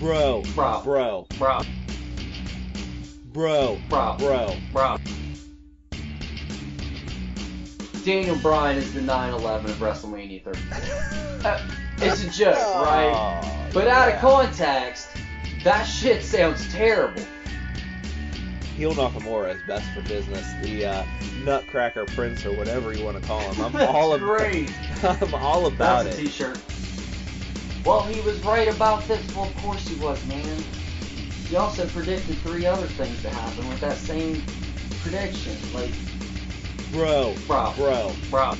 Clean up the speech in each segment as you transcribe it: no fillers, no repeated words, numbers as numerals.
Bro. Bro. Bro. Bro. Bro. Bro. Bro. Bro. Daniel Bryan is the 9/11 of WrestleMania 34. It's a joke, right? But out of context, that shit sounds terrible. Heel Nakamura is best for business. The Nutcracker Prince or whatever you want to call him. I'm all great. I'm all about That's it. a t-shirt. Well, he was right about this. Well, of course he was, man. He also predicted 3 other things to happen with that same prediction. Like, Bro. Bro. Bro. Bro.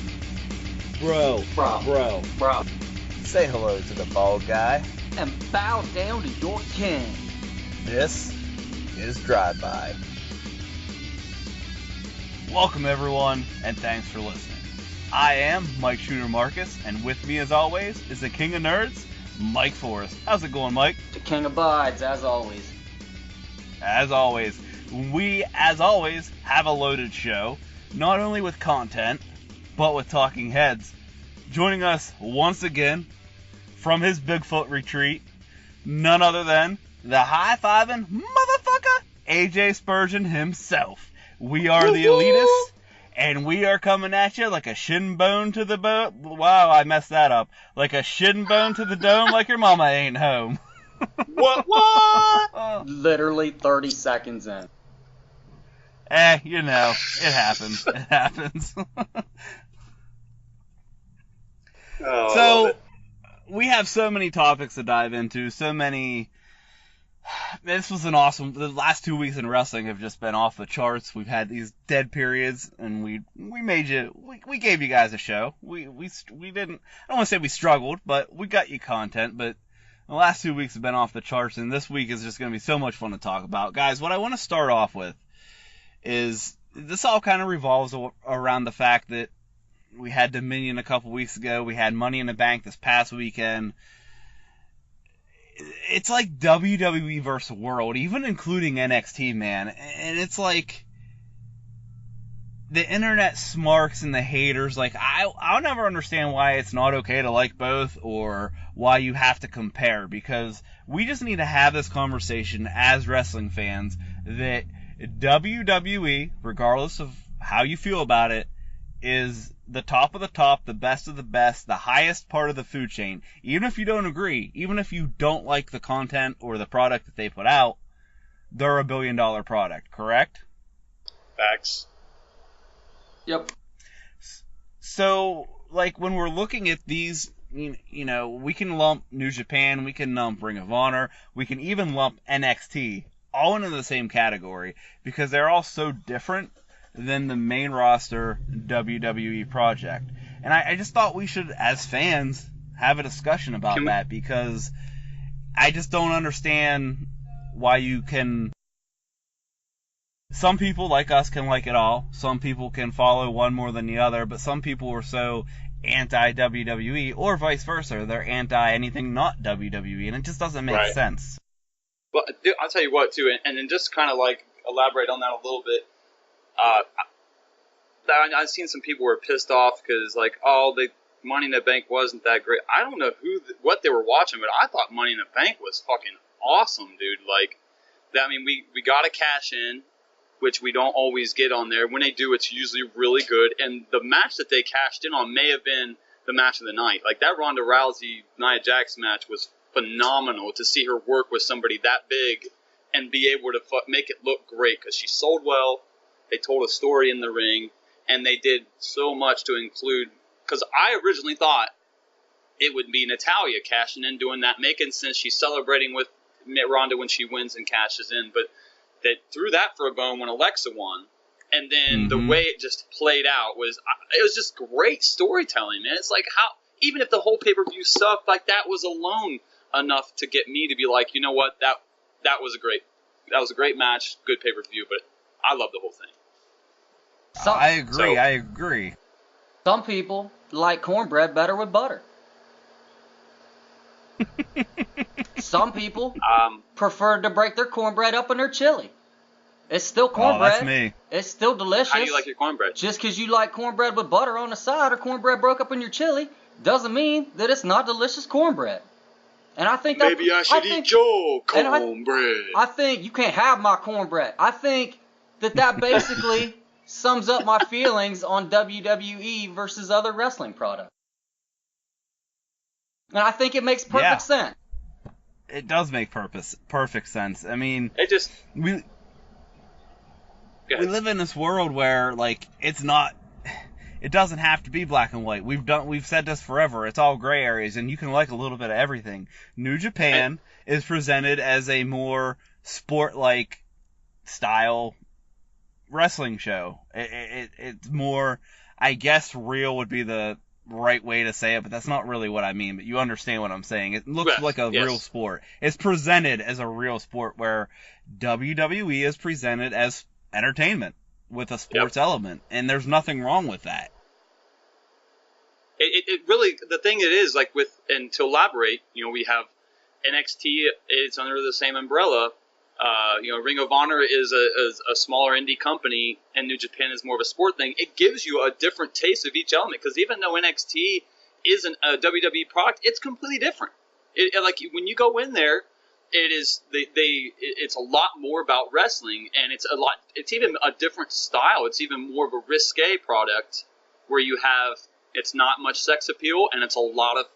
Bro. Bro. Bro. Bro. Say hello to the bald guy. And bow down to your king. This is Drive-By. Welcome everyone, and thanks for listening. I am Mike Shooter Marcus, and with me as always is the King of Nerds, Mike Forrest. How's it going, Mike? The king abides, as always. As always, we, as always, have a loaded show, not only with content, but with talking heads. Joining us once again, from his Bigfoot retreat, none other than the high-fiving motherfucker, AJ Spurgeon himself. We are the elitists, and we are coming at you like a shin bone to the bone. Wow, I messed that up. Like a shin bone to the dome, like your mama ain't home. What? Literally 30 seconds in. You know, it happens. It happens. So, we have so many topics to dive into, so many. This was an awesome. The last 2 weeks in wrestling have just been off the charts. We've had these dead periods, and we gave you guys a show. We didn't. I don't want to say we struggled, but we got you content. But the last 2 weeks have been off the charts, and this week is just going to be so much fun to talk about, guys. What I want to start off with is this all kind of revolves around the fact that we had Dominion a couple weeks ago. We had Money in the Bank this past weekend. It's like WWE versus World, even including NXT, man. And it's like the internet smarks and the haters. Like, I'll never understand why it's not okay to like both or why you have to compare, because we just need to have this conversation as wrestling fans that WWE, regardless of how you feel about it, is the top of the top, the best of the best, the highest part of the food chain. Even if you don't agree, even if you don't like the content or the product that they put out, they're $1 billion product, correct? Facts. Yep. So, like, when we're looking at these, you know, we can lump New Japan, we can lump Ring of Honor, we can even lump NXT all into the same category because they're all so different than the main roster WWE project. And I just thought we should, as fans, have a discussion about that, because I just don't understand why you can... Some people like us can like it all. Some people can follow one more than the other, but some people are so anti-WWE, or vice versa. They're anti-anything not WWE, and it just doesn't make sense. Well, dude, I'll tell you what, too, and then just kind of like elaborate on that a little bit. I've seen some people were pissed off because, like, the Money in the Bank wasn't that great. I don't know what they were watching, but I thought Money in the Bank was fucking awesome, dude. Like, I mean, we got to cash in, which we don't always get on there. When they do, it's usually really good. And the match that they cashed in on may have been the match of the night. Like, that Ronda Rousey-Nia Jax match was phenomenal to see her work with somebody that big and be able to make it look great because she sold well. They told a story in the ring, and they did so much to include, because I originally thought it would be Natalya cashing in, doing that, making sense. She's celebrating with Ronda when she wins and cashes in, but they threw that for a bone when Alexa won. And then the way it just played out it was just great storytelling, man. It's like, how, even if the whole pay-per-view sucked, like, that was alone enough to get me to be like, you know what, that was a great match, good pay-per-view, but I love the whole thing. I agree. Some people like cornbread better with butter. Some people prefer to break their cornbread up in their chili. It's still cornbread. Oh, that's me. It's still delicious. How do you like your cornbread? Just because you like cornbread with butter on the side or cornbread broke up in your chili doesn't mean that it's not delicious cornbread. And I think maybe I should eat your cornbread. I think you can't have my cornbread. I think that basically sums up my feelings on WWE versus other wrestling products. And I think it makes perfect sense. It does make perfect sense. I mean, we live in this world where, like, it doesn't have to be black and white. We've said this forever. It's all gray areas, and you can like a little bit of everything. New Japan is presented as a more sport-like style wrestling show. It's more, I guess, real would be the right way to say it, but that's not really what I mean. But you understand what I'm saying. It looks like a real sport. It's presented as a real sport, where WWE is presented as entertainment with a sports element, and there's nothing wrong with that. It really, the thing it is, like, and to elaborate, we have NXT, it's under the same umbrella. Ring of Honor is a smaller indie company, and New Japan is more of a sport thing. It gives you a different taste of each element, because even though NXT isn't a WWE product, it's completely different. Like, when you go in there, it's a lot more about wrestling, and it's even a different style. It's even more of a risque product, where it's not much sex appeal, and it's a lot of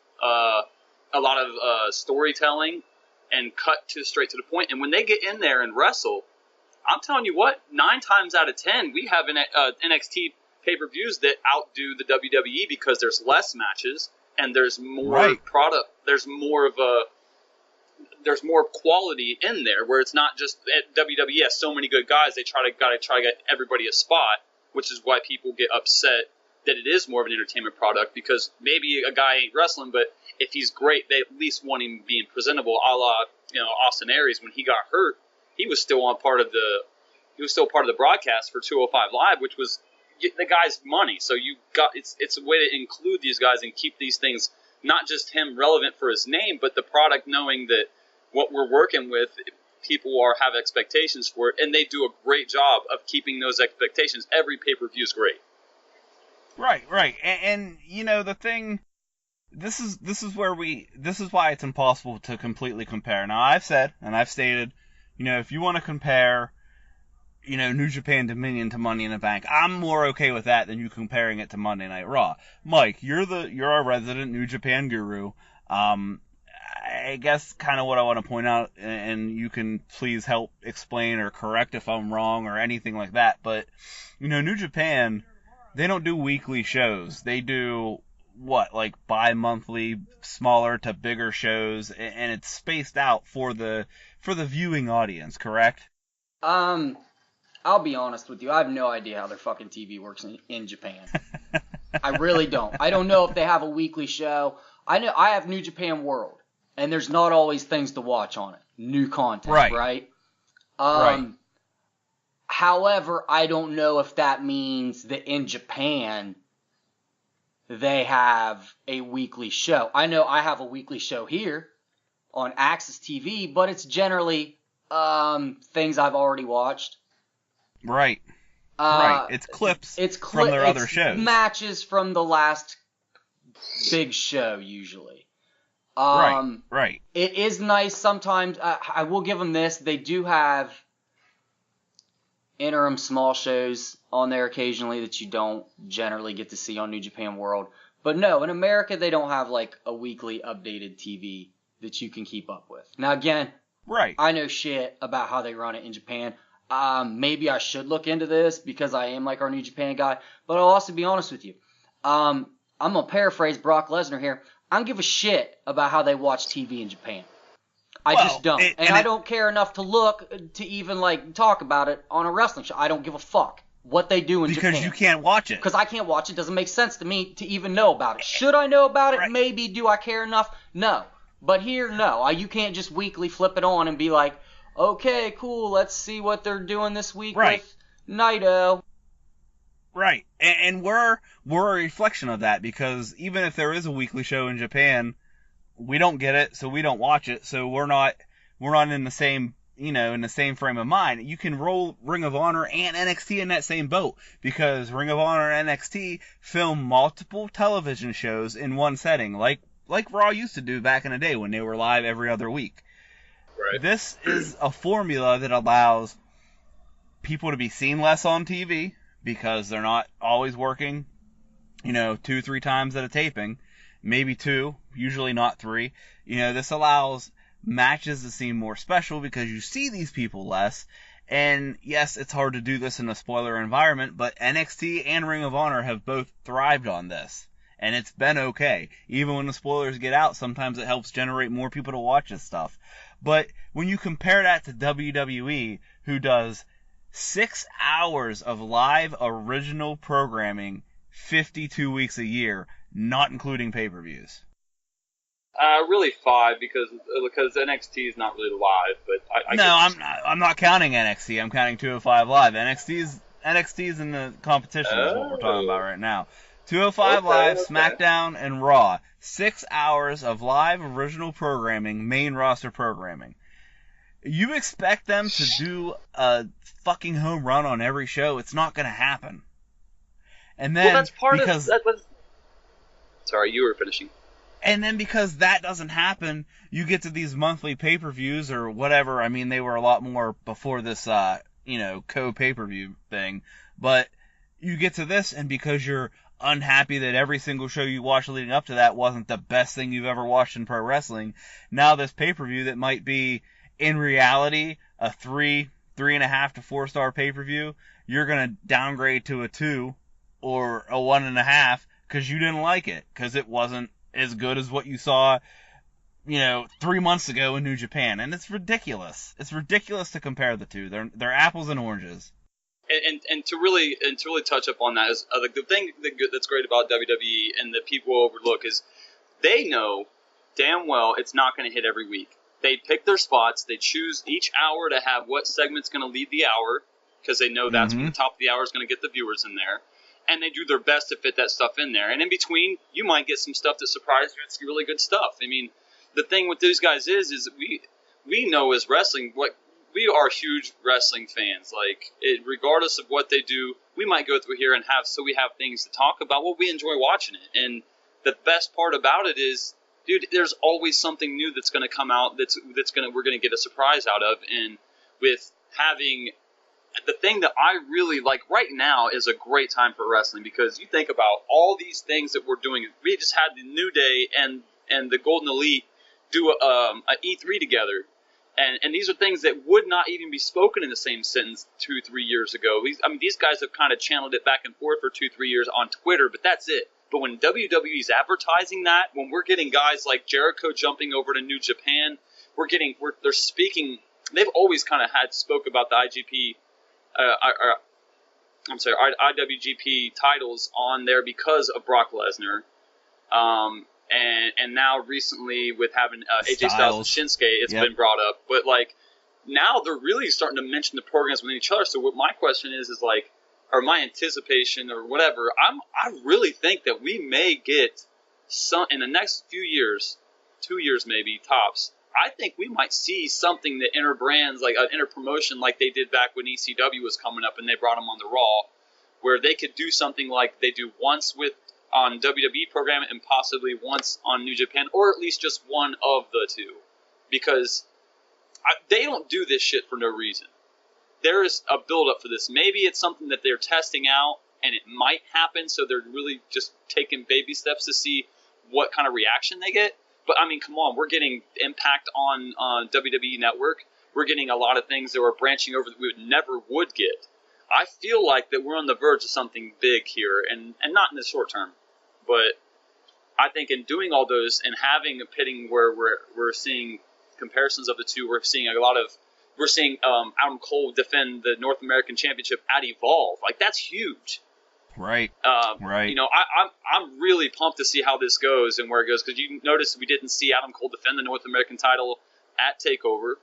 storytelling and cut straight to the point. And when they get in there and wrestle, I'm telling you what, 9 times out of 10, we have NXT pay-per-views that outdo the WWE, because there's less matches and there's more product. There's more quality in there, where it's not just WWE has so many good guys. They gotta try to get everybody a spot, which is why people get upset that it is more of an entertainment product, because maybe a guy ain't wrestling, but if he's great, they at least want him being presentable, a la Austin Aries. When he got hurt, he was still part of the broadcast for 205 Live, which was the guy's money. So it's a way to include these guys and keep these things, not just him relevant for his name, but the product, knowing that what we're working with, people have expectations for it, and they do a great job of keeping those expectations. Every pay-per-view is great. Right. And the thing, this is why it's impossible to completely compare. Now, I've said, and I've stated, if you want to compare, New Japan Dominion to Money in the Bank, I'm more okay with that than you comparing it to Monday Night Raw. Mike, you're our resident New Japan guru. I guess kind of what I want to point out, and you can please help explain or correct if I'm wrong or anything like that, but, New Japan, they don't do weekly shows. They do, like bi-monthly, smaller to bigger shows, and it's spaced out for the viewing audience, correct? I'll be honest with you. I have no idea how their fucking TV works in Japan. I really don't. I don't know if they have a weekly show. I know I have New Japan World, and there's not always things to watch on it. New content, right? Right. However, I don't know if that means that in Japan they have a weekly show. I know I have a weekly show here on Access TV, but it's generally things I've already watched. Right. It's clips from their other shows. Matches from the last big show, usually. Right. It is nice sometimes. I will give them this. They do have interim small shows on there occasionally that you don't generally get to see on New Japan World. But no, in America, they don't have like a weekly updated TV that you can keep up with. Now, again, I know shit about how they run it in Japan. Maybe I should look into this because I am like our New Japan guy. But I'll also be honest with you. I'm going to paraphrase Brock Lesnar here. I don't give a shit about how they watch TV in Japan. I just don't. I don't care enough to look to even like talk about it on a wrestling show. I don't give a fuck what they do in Japan. Because you can't watch it. Because I can't watch it. It doesn't make sense to me to even know about it. Should I know about it? Maybe. Do I care enough? No. But here, no. You can't just weekly flip it on and be like, okay, cool, let's see what they're doing this week with Naito. Right. And we're a reflection of that, because even if there is a weekly show in Japan, we don't get it, so we don't watch it, so we're not in the same, in the same frame of mind. You can roll Ring of Honor and NXT in that same boat, because Ring of Honor and NXT film multiple television shows in one setting, like like Raw used to do back in the day when they were live every other week. Right. This is a formula that allows people to be seen less on TV because they're not always working, 2-3 times at a taping, maybe 2, usually not 3. This allows matches to seem more special because you see these people less. And yes, it's hard to do this in a spoiler environment, but NXT and Ring of Honor have both thrived on this. And it's been okay. Even when the spoilers get out, sometimes it helps generate more people to watch this stuff. But when you compare that to WWE, who does 6 hours of live original programming 52 weeks a year, not including pay-per-views. Really 5 because NXT is not really live, but I'm not counting NXT. I'm counting 205 Live. NXT's in the competition is what we're talking about right now. 205 Live, SmackDown, and Raw. 6 hours of live original programming, main roster programming. You expect them to do a fucking home run on every show? It's not going to happen. And then that's part of that. Sorry, you were finishing. And then because that doesn't happen, you get to these monthly pay-per-views or whatever. I mean, they were a lot more before this, co-pay-per-view thing. But you get to this, and because you're unhappy that every single show you watched leading up to that wasn't the best thing you've ever watched in pro wrestling, now this pay-per-view that might be, in reality, a 3.5 to 4-star pay-per-view, you're going to downgrade to a 2 or a 1.5 because you didn't like it, because it wasn't as good as what you saw, 3 months ago in New Japan. And it's ridiculous. It's ridiculous to compare the two. They're apples and oranges. And to really touch up on that is the thing that's great about WWE and that people overlook is they know damn well it's not going to hit every week. They pick their spots. They choose each hour to have what segment's going to lead the hour because they know that's when the top of the hour is going to get the viewers in there. And they do their best to fit that stuff in there. And in between, you might get some stuff that surprises you. It's really good stuff. I mean, the thing with these guys is we know as wrestling, we are huge wrestling fans. Like, regardless of what they do, we might go through here and we have things to talk about. Well, we enjoy watching it. And the best part about it is, dude, there's always something new that's going to come out we're going to get a surprise out of. And with having the thing that I really like right now is a great time for wrestling because you think about all these things that we're doing. We just had the New Day and the Golden Elite do an E3 together. And these are things that would not even be spoken in the same sentence 2-3 years ago. These guys have kind of channeled it back and forth for 2-3 years on Twitter, but that's it. But when WWE's advertising that, when we're getting guys like Jericho jumping over to New Japan, they're speaking. They've always kind of spoke about the IWGP titles on there because of Brock Lesnar. And now recently with having AJ Styles and Shinsuke, it's been brought up. But like now they're really starting to mention the programs within each other. So what my question is like, or my anticipation or whatever, I really think that we may get some in the next few years, 2 years maybe tops. I think we might see something that inter-brands, like an inter-promotion like they did back when ECW was coming up and they brought them on the Raw, where they could do something like they do once on WWE program and possibly once on New Japan, or at least just one of the two. Because they don't do this shit for no reason. There is a build-up for this. Maybe it's something that they're testing out and it might happen, so they're really just taking baby steps to see what kind of reaction they get. But, I mean, come on, we're getting Impact on WWE Network. We're getting a lot of things that we're branching over that we never would get. I feel like that we're on the verge of something big here, and not in the short term. But I think in doing all those and having a pitting where we're seeing comparisons of the two, we're seeing Adam Cole defend the North American Championship at Evolve. Like, that's huge. Right. Right. I'm really pumped to see how this goes and where it goes, because you notice we didn't see Adam Cole defend the North American title at TakeOver.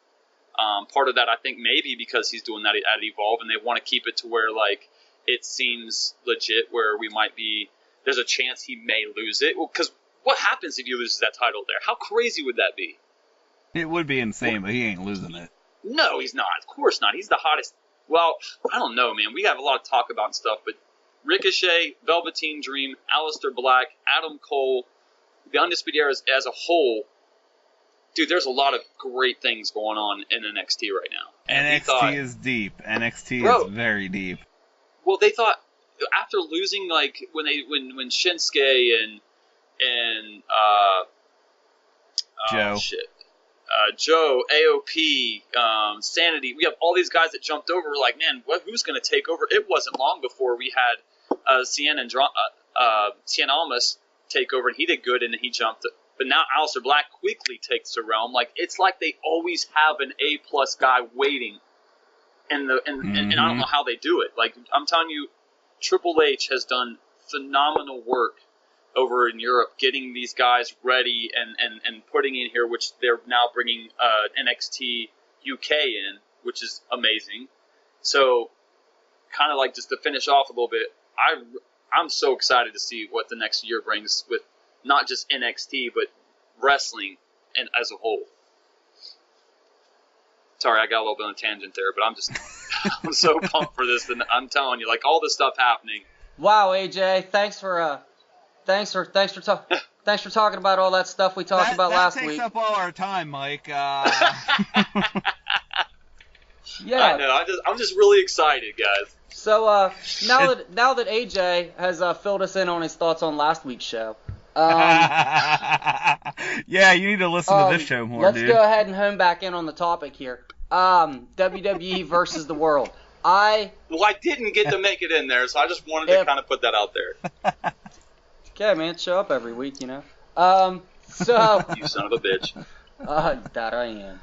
Part of that, I think, maybe because he's doing that at Evolve, and they want to keep it to where like it seems legit, where there's a chance he may lose it. Well, because what happens if he loses that title there? How crazy would that be? It would be insane, but he ain't losing it. No, he's not. Of course not. He's the hottest. Well, I don't know, man. We have a lot of talk about stuff, but Ricochet, Velveteen Dream, Aleister Black, Adam Cole, the Undisputed Era as a whole, dude, there's a lot of great things going on in NXT right now. And NXT is deep. NXT Bro, is very deep. well, they thought after losing like when Shinsuke and Joe. Joe, AOP, Sanity, we have all these guys that jumped over. We're like, man, who's going to take over? It wasn't long before we had Cien Almas take over, and he did good, and then he jumped. But now Aleister Black quickly takes the realm. Like, it's like they always have an A-plus guy waiting, and I don't know how they do it. Like, I'm telling you, Triple H has done phenomenal work over in Europe, getting these guys ready and putting in here, which they're now bringing NXT UK in, which is amazing. So, kind of like just to finish off a little bit, I'm so excited to see what the next year brings with not just NXT, but wrestling and as a whole. Sorry, I got a little bit on a tangent there, but I'm so pumped for this. And I'm telling you, like, all this stuff happening. Wow, AJ, thanks for talking about all that stuff we talked about last week. That takes up all our time, Mike. Yeah. I know. I'm just really excited, guys. So now that AJ has filled us in on his thoughts on last week's show. Yeah, you need to listen to this show more, let's dude. go ahead and hone back in on the topic here. WWE versus the world. Well, I didn't get to make it in there, so I just wanted to kind of put that out there. Okay, man, show up every week, you know. So you son of a bitch. That I am.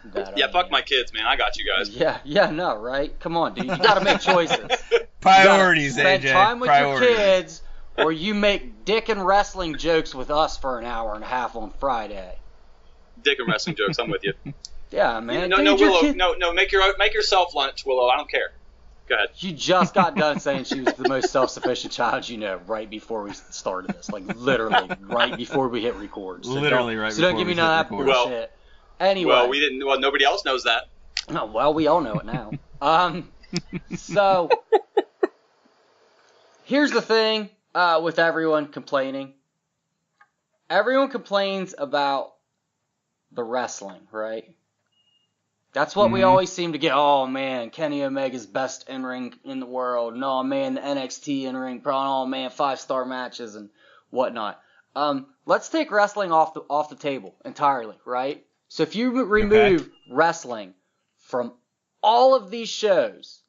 Fuck my kids, man. I got you guys. Yeah, no, right? Come on, dude. You gotta make choices. Priorities, spend AJ. Spend time with Priorities. your kids, or you make dick and wrestling jokes with us for an hour and a half on Friday. Dick and wrestling jokes. I'm with you. Yeah, man. No, dude, no, Willow. No, make yourself lunch, Willow. I don't care. Go ahead. You just got done saying she was the most self-sufficient child you know right before we started this. Like, literally, right before we hit record. So don't give me none of that bullshit. Anyway. Well, we didn't. Well, nobody else knows that. Oh, well, we all know it now. So, here's the thing with everyone complaining. Everyone complains about the wrestling, right? That's what we always seem to get. Oh, man, Kenny Omega's best in-ring in the world. No, man, the NXT in-ring. Oh, man, 5-star matches and whatnot. Let's take wrestling off the table entirely, right? So if you remove wrestling from all of these shows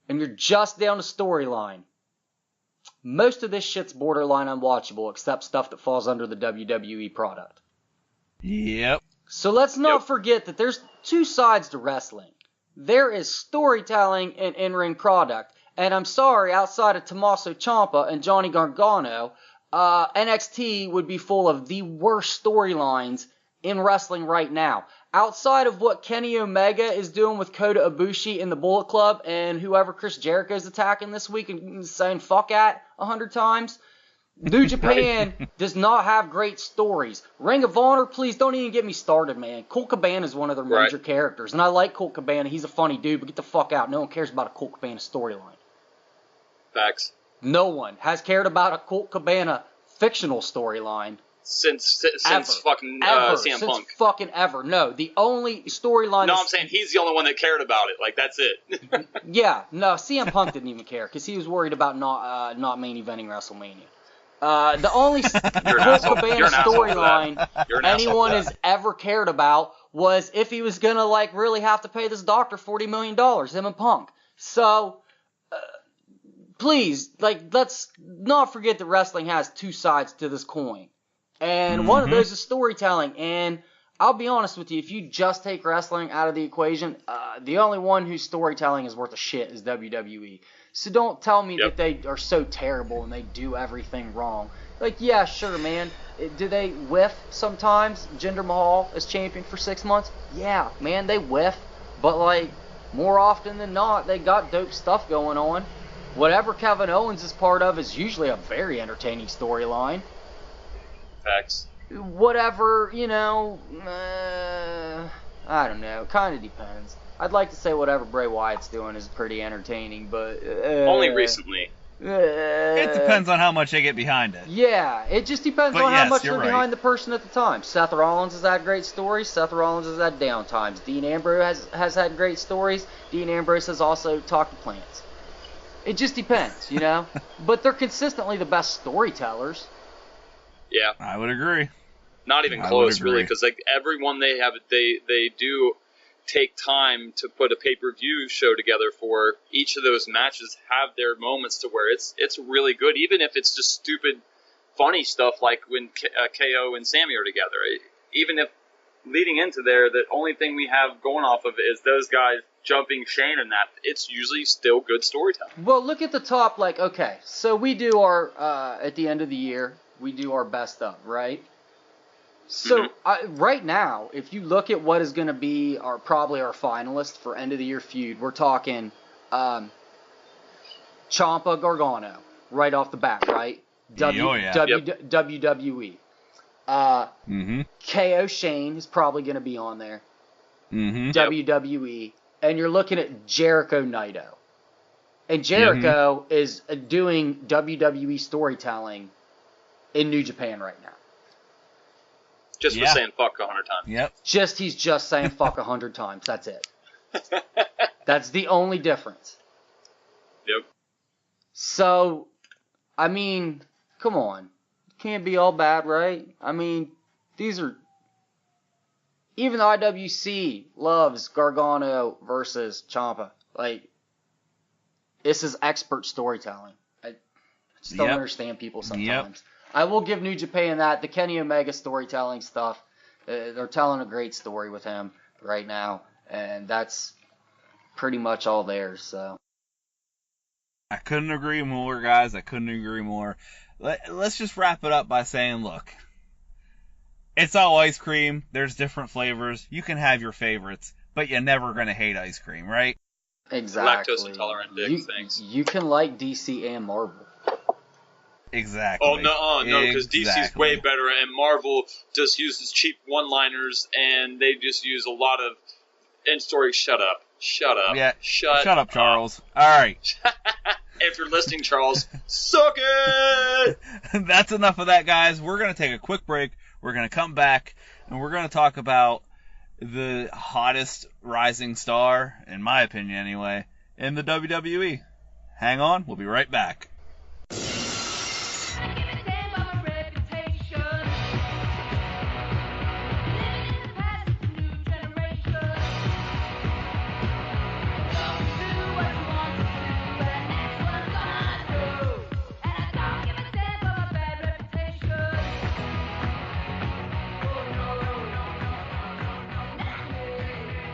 and you're just down to storyline, most of this shit's borderline unwatchable except stuff that falls under the WWE product. Yep. So let's not forget that there's two sides to wrestling. There is storytelling and in-ring product. And I'm sorry, outside of Tommaso Ciampa and Johnny Gargano, NXT would be full of the worst storylines in wrestling right now. Outside of what Kenny Omega is doing with Kota Ibushi in the Bullet Club and whoever Chris Jericho's attacking this week and saying fuck at 100 times, New Japan does not have great stories. Ring of Honor, please don't even get me started, man. Colt Cabana is one of their major characters, and I like Colt Cabana. He's a funny dude, but get the fuck out. No one cares about a Colt Cabana storyline. Facts. No one has cared about a Colt Cabana fictional storyline since fucking ever. CM Since Punk. Fucking ever. No, the only storyline. No, I'm saying he's the only one that cared about it. Like, that's it. Yeah, no, CM Punk didn't even care because he was worried about not main eventing WrestleMania. The only Colt Cabana storyline anyone has ever cared about was if he was gonna really have to pay this doctor $40 million, him and Punk. So, please, let's not forget that wrestling has two sides to this coin. And one of those is storytelling. And I'll be honest with you, if you just take wrestling out of the equation, the only one whose storytelling is worth a shit is WWE. So don't tell me that they are so terrible and they do everything wrong. Yeah, sure, man. Do they whiff sometimes? Jinder Mahal as champion for 6 months? Yeah, man, they whiff. But, more often than not, they got dope stuff going on. Whatever Kevin Owens is part of is usually a very entertaining storyline. Facts. Whatever, I don't know. Kind of depends. I'd like to say whatever Bray Wyatt's doing is pretty entertaining, but... only recently. It depends on how much they get behind it. Yeah, it just depends But on how yes, much you're they're right. behind the person at the time. Seth Rollins has had great stories. Seth Rollins has had down times. Dean Ambrose has had great stories. Dean Ambrose has also talked to plants. It just depends, you know? But they're consistently the best storytellers. Yeah, I would agree. not even I close, would really, agree. because like everyone they do take time to put a pay-per-view show together for each of those matches. Have their moments to where it's really good, even if it's just stupid, funny stuff like when KO and Sammy are together. Even if leading into there, the only thing we have going off of is those guys jumping Shane and that, it's usually still good storytelling. Well, look at the top, like, okay, so we do our, at the end of the year, we do our best of, right? So, right now, if you look at what is going to be probably our finalist for end of the year feud, we're talking Ciampa Gargano right off the bat, right? WWE. KO Shane is probably going to be on there. WWE. And you're looking at Jericho Naito. And Jericho is doing WWE storytelling in New Japan right now. Just for saying fuck 100 times. Yep. He's just saying fuck 100 times. That's it. That's the only difference. Yep. So, I mean, come on. Can't be all bad, right? I mean, these are... Even the IWC loves Gargano versus Ciampa. Like, this is expert storytelling. I just don't understand people sometimes. Yep. I will give New Japan that. The Kenny Omega storytelling stuff, they're telling a great story with him right now. And that's pretty much all theirs, so... I couldn't agree more, guys. I couldn't agree more. Let's just wrap it up by saying, look, it's all ice cream. There's different flavors. You can have your favorites, but you're never going to hate ice cream, right? Exactly. Lactose intolerant dick, thanks. You can like DC and Marvel. Exactly. Oh, no, because DC's Exactly. way better, and Marvel just uses cheap one-liners, and they just use a lot of in-story. Shut up. Yeah. Shut up, Charles. All right. If you're listening, Charles, suck it! That's enough of that, guys. We're going to take a quick break. We're going to come back, and we're going to talk about the hottest rising star, in my opinion anyway, in the WWE. Hang on. We'll be right back.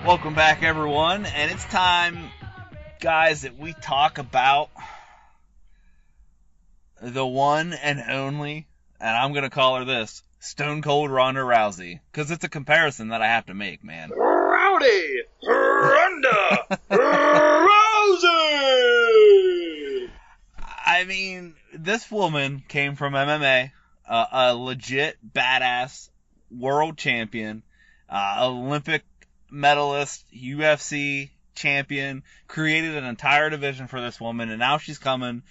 Welcome back, everyone, and it's time, guys, that we talk about the one and only, and I'm going to call her this, Stone Cold Ronda Rousey, because it's a comparison that I have to make, man. Rowdy Ronda Rousey! I mean, this woman came from MMA, a legit badass world champion, Olympic medalist, UFC champion, created an entire division for this woman, and now she's coming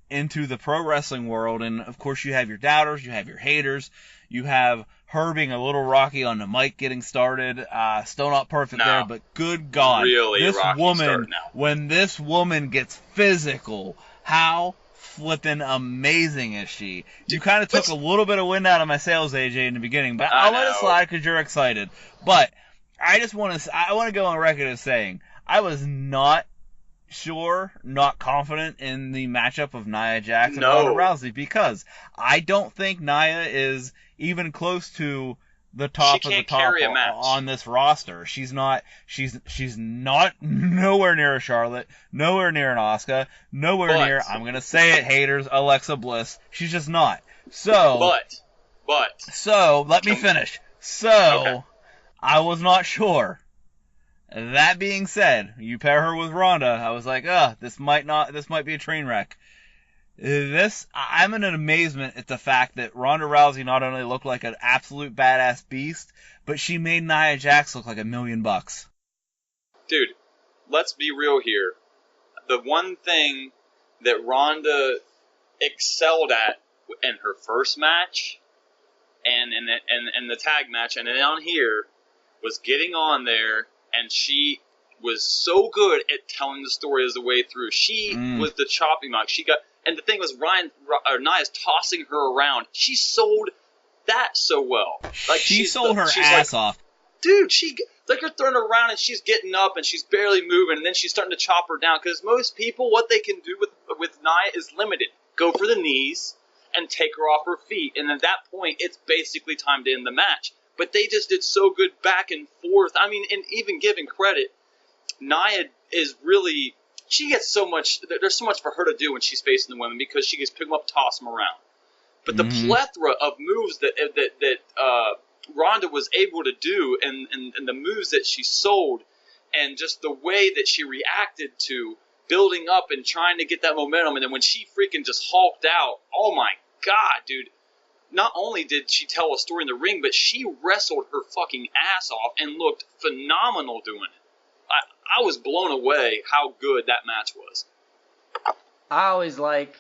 into the pro wrestling world, and of course you have your doubters, you have your haters, you have her being a little rocky on the mic getting started, still not perfect there, but good God, really this rocky woman, now. when this woman gets physical, how flippin' amazing is she? You kind of took a little bit of wind out of my sails, AJ, in the beginning, but I'll let it slide because you're excited, but I want to go on record as saying I was not confident in the matchup of Nia Jax and Ronda Rousey, because I don't think Nia is even close to the top of the top on this roster. She's not nowhere near a Charlotte, nowhere near an Asuka, nowhere near, I'm going to say it, haters, Alexa Bliss. She's just not. So, let me finish. So, I was not sure. That being said, you pair her with Ronda, I was like, this might be a train wreck. I'm in an amazement at the fact that Ronda Rousey not only looked like an absolute badass beast, but she made Nia Jax look like $1 million. Dude, let's be real here. The one thing that Ronda excelled at in her first match and in the tag match and then on here was getting on there, and she was so good at telling the story as the way through. She was the chopping block. And the thing was, Nia's tossing her around. She sold that so well. Like she sold her ass off. Dude, you're throwing her around and she's getting up and she's barely moving, and then she's starting to chop her down. Because most people, what they can do with Nia is limited. Go for the knees and take her off her feet, and at that point, it's basically time to end the match. But they just did so good back and forth. I mean, and even giving credit, Nia is really, she gets so much, there's so much for her to do when she's facing the women, because she can pick them up, toss them around. But the plethora of moves that Ronda was able to do, and the moves that she sold, and just the way that she reacted to building up and trying to get that momentum, and then when she freaking just hulked out, oh my God, dude. Not only did she tell a story in the ring, but she wrestled her fucking ass off and looked phenomenal doing it. I was blown away how good that match was. I always like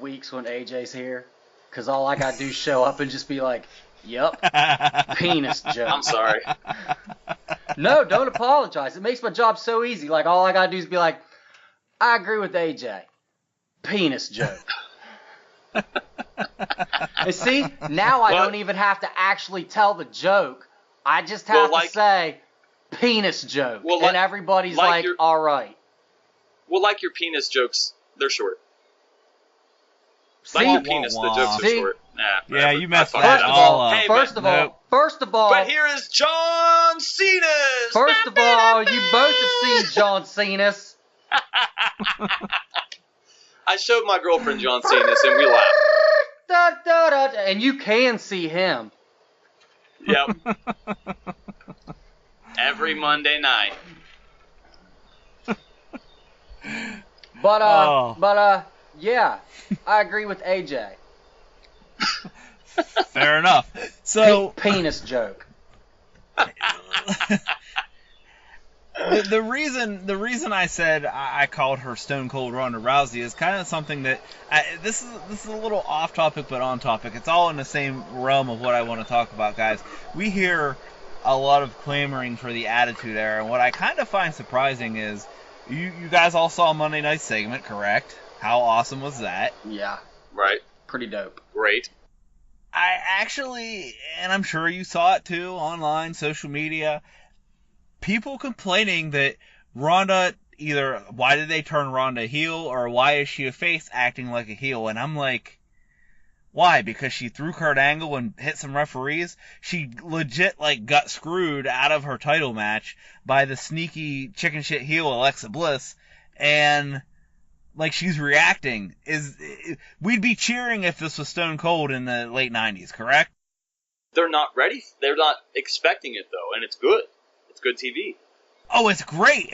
weeks when AJ's here, because all I gotta do is show up and just be like, "Yup, penis joke." I'm sorry. No, don't apologize. It makes my job so easy. Like, all I gotta do is be like, "I agree with AJ, penis joke." And see, now I don't even have to actually tell the joke. I just have to say, penis joke. And everybody's like all right. Well, like your penis jokes, they're short. See? Like your penis, the jokes are short. Nah, yeah, you messed that that all up. Hey, First of all. But here is John Cena. First of all, you both have seen John Cena's. I showed my girlfriend John Cena's and we laughed. Da, da, da, and you can see him. Yep. Every Monday night. But yeah, I agree with AJ. Fair enough. So penis joke. The reason I said I called her Stone Cold Ronda Rousey is kind of something that this is a little off topic but on topic. It's all in the same realm of what I want to talk about, guys. We hear a lot of clamoring for the Attitude Era, and what I kind of find surprising is you guys all saw Monday Night's segment, correct? How awesome was that? Yeah. Right. Pretty dope. Great. I actually, and I'm sure you saw it too online, social media, people complaining that Ronda, either why did they turn Ronda heel or why is she a face acting like a heel? And I'm like, why? Because she threw Kurt Angle and hit some referees? She legit got screwed out of her title match by the sneaky chicken shit heel Alexa Bliss, and she's reacting. We'd be cheering if this was Stone Cold in the late 90s, correct? They're not ready. They're not expecting it though, and it's good. It's good TV. Oh, it's great.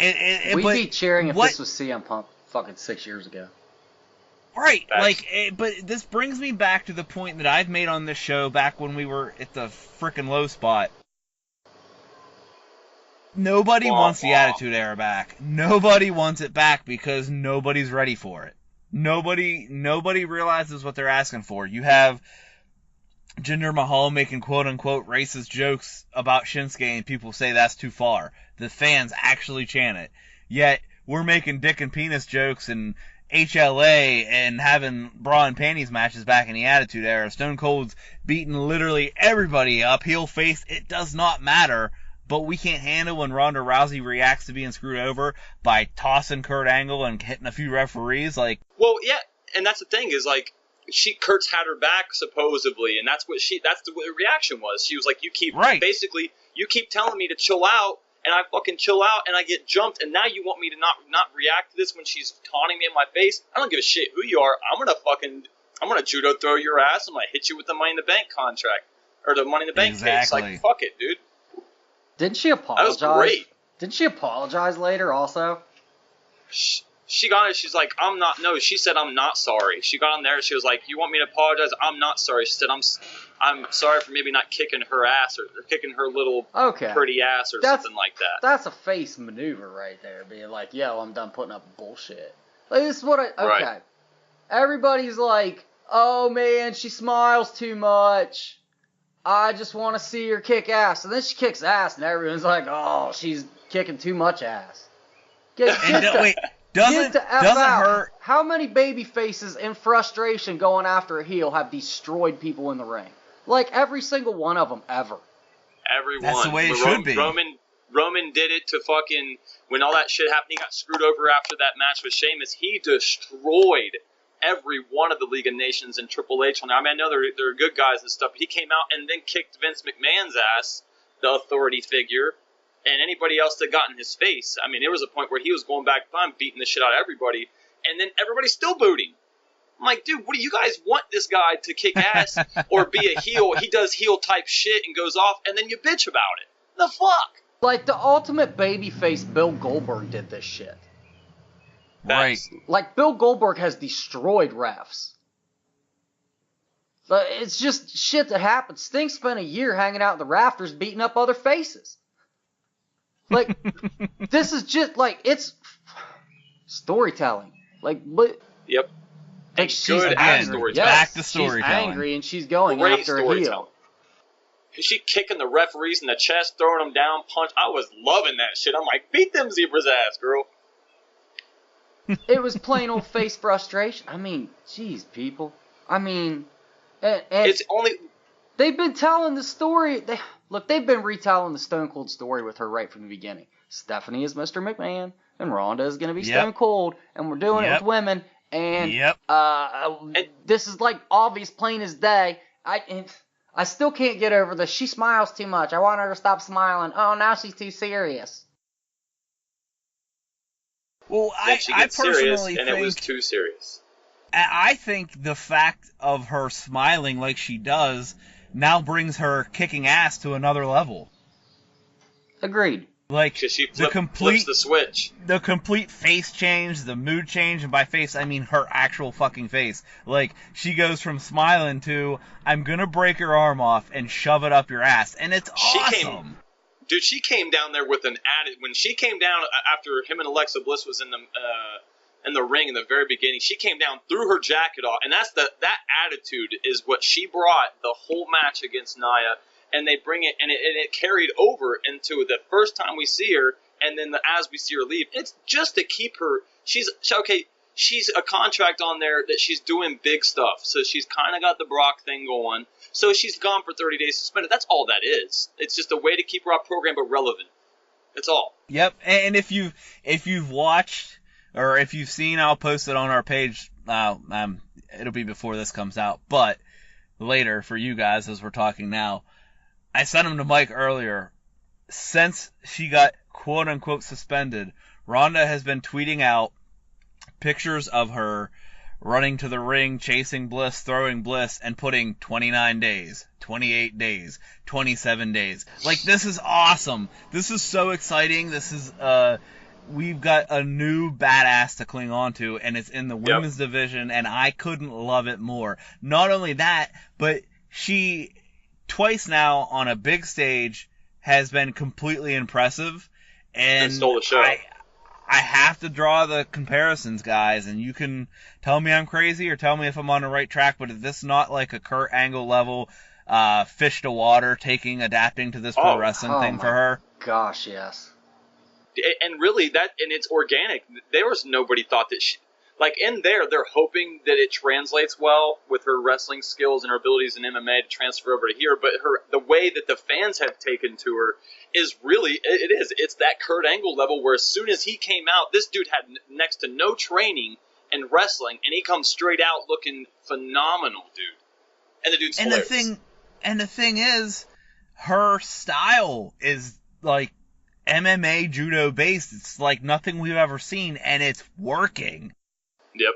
We'd be cheering if this was CM Punk fucking 6 years ago. Right. But this brings me back to the point that I've made on this show back when we were at the frickin' low spot. Nobody wants the Attitude Era back. Nobody wants it back because nobody's ready for it. Nobody realizes what they're asking for. You have Jinder Mahal making quote-unquote racist jokes about Shinsuke, and people say that's too far. The fans actually chant it. Yet, we're making dick and penis jokes and HLA and having bra and panties matches back in the Attitude Era. Stone Cold's beating literally everybody up, heel, face, it does not matter. But we can't handle when Ronda Rousey reacts to being screwed over by tossing Kurt Angle and hitting a few referees. Well, yeah, and that's the thing is Kurt's had her back supposedly, and that's what the reaction was. She was like, you keep telling me to chill out, and I fucking chill out, and I get jumped, and now you want me to not react to this when she's taunting me in my face? I don't give a shit who you are. I'm gonna judo throw your ass. I'm gonna hit you with the Money in the Bank contract or the Money in the Bank case. Fuck it, dude. Didn't she apologize? That was great. Didn't she apologize later also? She got it. She's like, I'm not. No, she said, I'm not sorry. She got on there. She was like, you want me to apologize? I'm not sorry. She said, I'm sorry for maybe not kicking her ass or kicking her little pretty ass or something like that. That's a face maneuver right there, being like, yo, I'm done putting up bullshit. This is what Right. everybody's like, oh man, she smiles too much. I just want to see her kick ass. And then she kicks ass, and everyone's like, oh, she's kicking too much ass. Get doesn't her... How many baby faces in frustration going after a heel have destroyed people in the ring? Like, every single one of them ever. Everyone. That's the way it should be. Roman did it to fucking, when all that shit happened, he got screwed over after that match with Sheamus. He destroyed every one of the League of Nations and Triple H. I mean, I know they're good guys and stuff, but he came out and then kicked Vince McMahon's ass, the authority figure, and anybody else that got in his face. I mean, there was a point where he was going back and forth, beating the shit out of everybody, and then everybody still booed him. I'm like, dude, what do you guys want this guy to kick ass or be a heel? He does heel type shit and goes off, and then you bitch about it. The fuck? Like, the ultimate babyface Bill Goldberg did this shit. Right. Like, Bill Goldberg has destroyed refs. But it's just shit that happens. Sting spent a year hanging out in the rafters beating up other faces. Like, this is just, like, it's storytelling. Like, but... Yep. Like, she's good angry. storytelling. Yes, Back to storytelling. She's angry and she's going Great after a storytelling. heel. She kicking the referees in the chest, throwing them down, punch. I was loving that shit. I'm like, beat them zebras ass, girl. It was plain old face frustration. I mean, jeez, people. I mean, and It's only... they've been telling the story. They've been retelling the Stone Cold story with her right from the beginning. Stephanie is Mr. McMahon, and Ronda is going to be Stone Cold, and we're doing it with women. And this is like obvious, plain as day. I still can't get over this. She smiles too much. I want her to stop smiling. Oh, now she's too serious. Well, I personally think... And it was too serious. I think the fact of her smiling like she does now brings her kicking ass to another level. Agreed. Like, she flips the switch. The complete face change, the mood change, and by face, I mean her actual fucking face. Like, she goes from smiling to, I'm gonna break your arm off and shove it up your ass, and it's awesome. She came down there with an attitude. When she came down after him and Alexa Bliss was in the ring in the very beginning, she came down, threw her jacket off, and that attitude is what she brought the whole match against Nia. And they bring it, and it carried over into the first time we see her, and then as we see her leave. It's just to keep her. She's a contract on there that she's doing big stuff. So she's kind of got the Brock thing going. So she's gone for 30 days suspended. That's all that is. It's just a way to keep her off program but relevant. That's all. Yep. And if you've watched or if you've seen, I'll post it on our page. It'll be before this comes out, but later for you guys as we're talking now. I sent him to Mike earlier. Since she got quote-unquote suspended, Ronda has been tweeting out pictures of her running to the ring, chasing Bliss, throwing Bliss, and putting 29 days, 28 days, 27 days. Like, this is awesome. This is so exciting. This is, we've got a new badass to cling on to, and it's in the women's division, and I couldn't love it more. Not only that, but she... twice now on a big stage has been completely impressive, and stole the show. I have to draw the comparisons, guys, and you can tell me I'm crazy or tell me if I'm on the right track, but is this not like a Kurt Angle level fish to water, adapting to this pro wrestling thing for her? Gosh, yes. And really, and it's organic. There was nobody thought that she... Like, in there, they're hoping that it translates well with her wrestling skills and her abilities in MMA to transfer over to here. But the way that the fans have taken to her is really, it's that Kurt Angle level where as soon as he came out, this dude had next to no training in wrestling, and he comes straight out looking phenomenal, dude. And the dude's hilarious. The thing is, her style is, like, MMA judo based. It's like nothing we've ever seen, and it's working. Yep.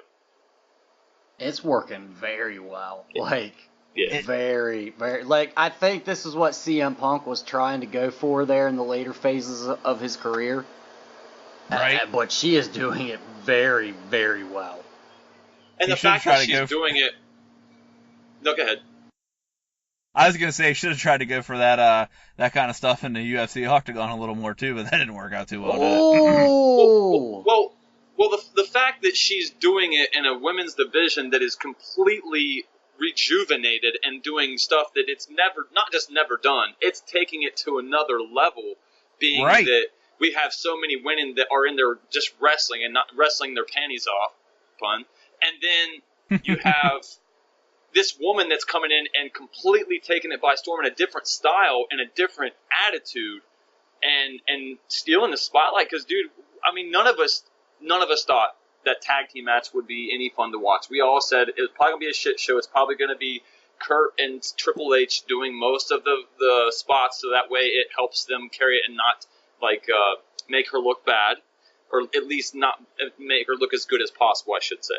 It's working very well. Like, yeah. Very, very... Like, I think this is what CM Punk was trying to go for there in the later phases of his career. Right. But she is doing it very, very well. And the fact that she's doing it... No, go ahead. I was going to say, should have tried to go for that kind of stuff in the UFC Octagon a little more, too, but that didn't work out too well, did it? Oh! Well, the fact that she's doing it in a women's division that is completely rejuvenated and doing stuff that it's not just never done, it's taking it to another level, being Right. that we have so many women that are in there just wrestling and not wrestling their panties off, pun, and then you have this woman that's coming in and completely taking it by storm in a different style and a different attitude and stealing the spotlight. Because, dude, I mean, none of us thought that tag team match would be any fun to watch. We all said it was probably going to be a shit show. It's probably going to be Kurt and Triple H doing most of the spots, so that way it helps them carry it and not, like, make her look bad, or at least not make her look as good as possible, I should say.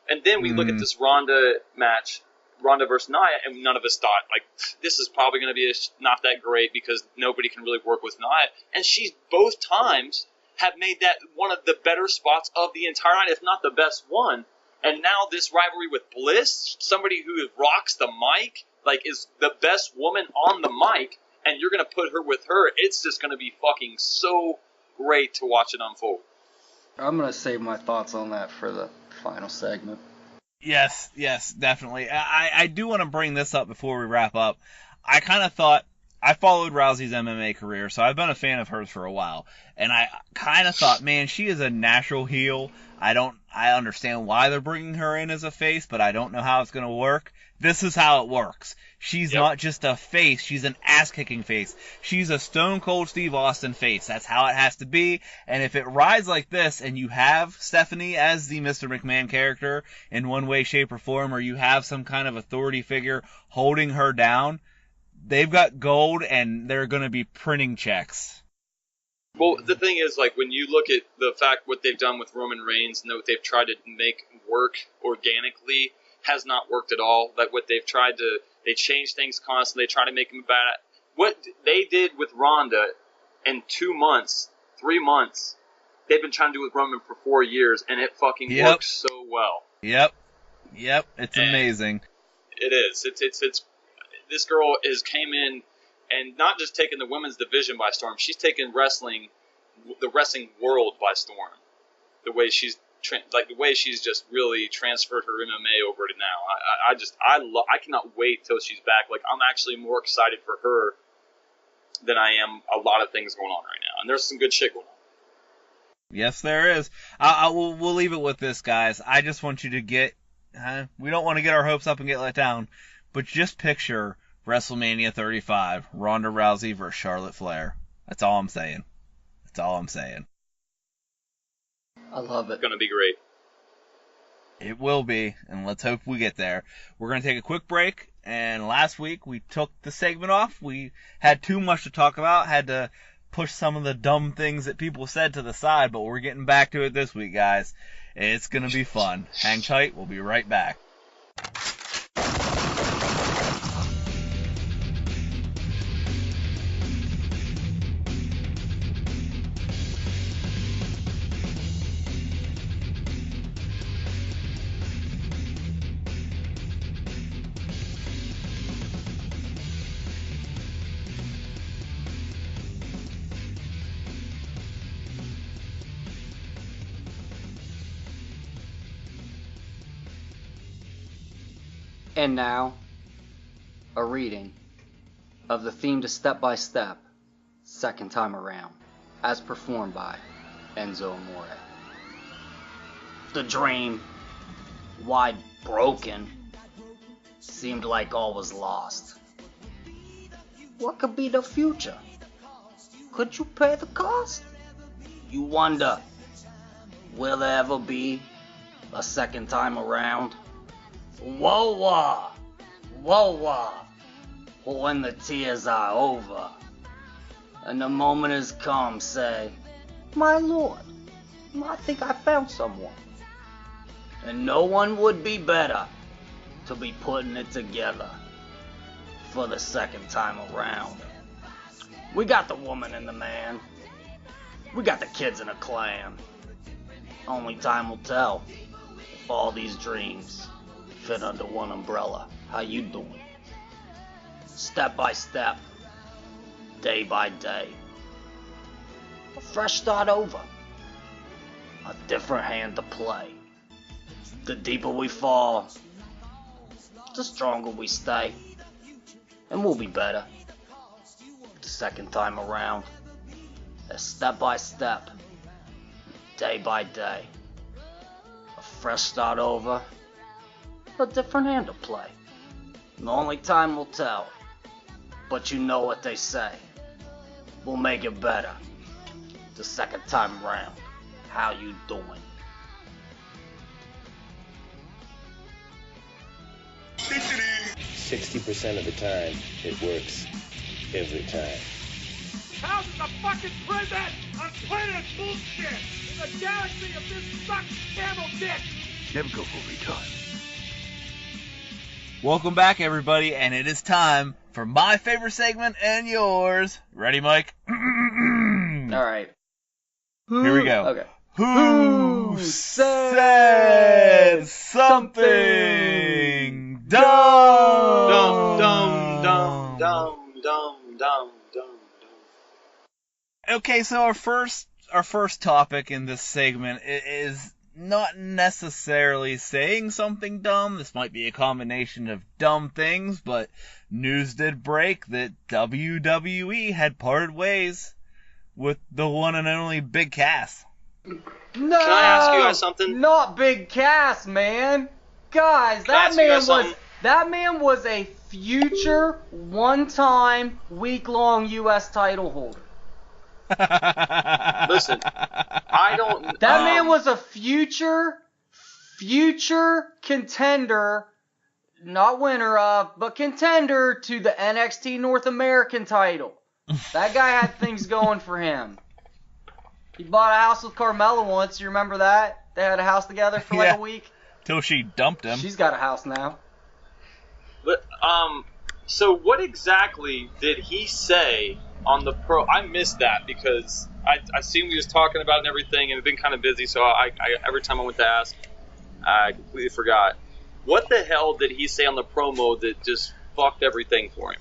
And then we look at this Ronda match, Ronda versus Nia, and none of us thought, like, this is probably going to be not that great because nobody can really work with Nia. And she's both times have made that one of the better spots of the entire night, if not the best one. And now this rivalry with Bliss, somebody who rocks the mic, like, is the best woman on the mic, and you're going to put her with her. It's just going to be fucking so great to watch it unfold. I'm going to save my thoughts on that for the final segment. Yes, definitely. I do want to bring this up before we wrap up. I kind of thought, I followed Rousey's MMA career, so I've been a fan of hers for a while. And I kind of thought, man, she is a natural heel. I understand why they're bringing her in as a face, but I don't know how it's going to work. This is how it works. She's not just a face, she's an ass-kicking face. She's a Stone Cold Steve Austin face. That's how it has to be. And if it rides like this, and you have Stephanie as the Mr. McMahon character in one way, shape, or form, or you have some kind of authority figure holding her down, they've got gold, and they're going to be printing checks. Well, the thing is, like, when you look at the fact what they've done with Roman Reigns and what they've tried to make work organically has not worked at all. Like, what they've tried to, they change things constantly. They try to make them bad. What they did with Ronda in 2 months, 3 months, they've been trying to do with Roman for 4 years, and it fucking works so well. Yep. It's amazing. It is. It's. This girl came in and not just taken the women's division by storm. She's taken the wrestling world by storm. The way she's just really transferred her MMA over to now. I cannot wait till she's back. Like, I'm actually more excited for her than I am a lot of things going on right now. And there's some good shit going on. Yes, there is. We'll leave it with this, guys. I just want you to get. We don't want to get our hopes up and get let down, but just picture WrestleMania 35, Ronda Rousey versus Charlotte Flair. That's all I'm saying. I love it. It's going to be great. It will be, and let's hope we get there. We're going to take a quick break, and last week we took the segment off. We had too much to talk about, had to push some of the dumb things that people said to the side, but we're getting back to it this week, guys. It's going to be fun. Hang tight, we'll be right back. And now, a reading of the theme to Step by Step, second time around, as performed by Enzo Amore. The dream, wide broken, seemed like all was lost. What could be the future? Could you pay the cost? You wonder, will there ever be a second time around? Whoa, when the tears are over, and the moment has come, say, my lord, I think I found someone. And no one would be better to be putting it together for the second time around. We got the woman and the man. We got the kids and a clan. Only time will tell if all these dreams fit under one umbrella. How you doing? Step by step, day by day, a fresh start over. a different hand to play. The deeper we fall, the stronger we stay. And we'll be better the second time around. As step by step, day by day. A fresh start over, a different hand to play. And only time will tell. But you know what they say. We'll make it better the second time around. How you doing? %60 of the time, it works every time. How's the fucking prison on planet bullshit in the galaxy of this suck camel dick? Never go full retard. Welcome back, everybody, and it is time for my favorite segment and yours. Ready, Mike? Alright. Here we go. Okay. Who said something dumb? Dumb. Okay, so our first topic in this segment is not necessarily saying something dumb. This might be a combination of dumb things, but news did break that WWE had parted ways with the one and only Big Cass. No! Can I ask you guys something? Not Big Cass, man. Guys, that man was a future one-time week-long US title holder. Listen, I don't... That man was a future contender, not winner of, but contender to the NXT North American title. That guy had things going for him. He bought a house with Carmella once, you remember that? They had a house together for like a week. Till she dumped him. She's got a house now. But, so what exactly did he say on the pro? I missed that because I seen we was talking about it and everything, and I've been kind of busy, so I every time I went to ask, I completely forgot. What the hell did he say on the promo that just fucked everything for him?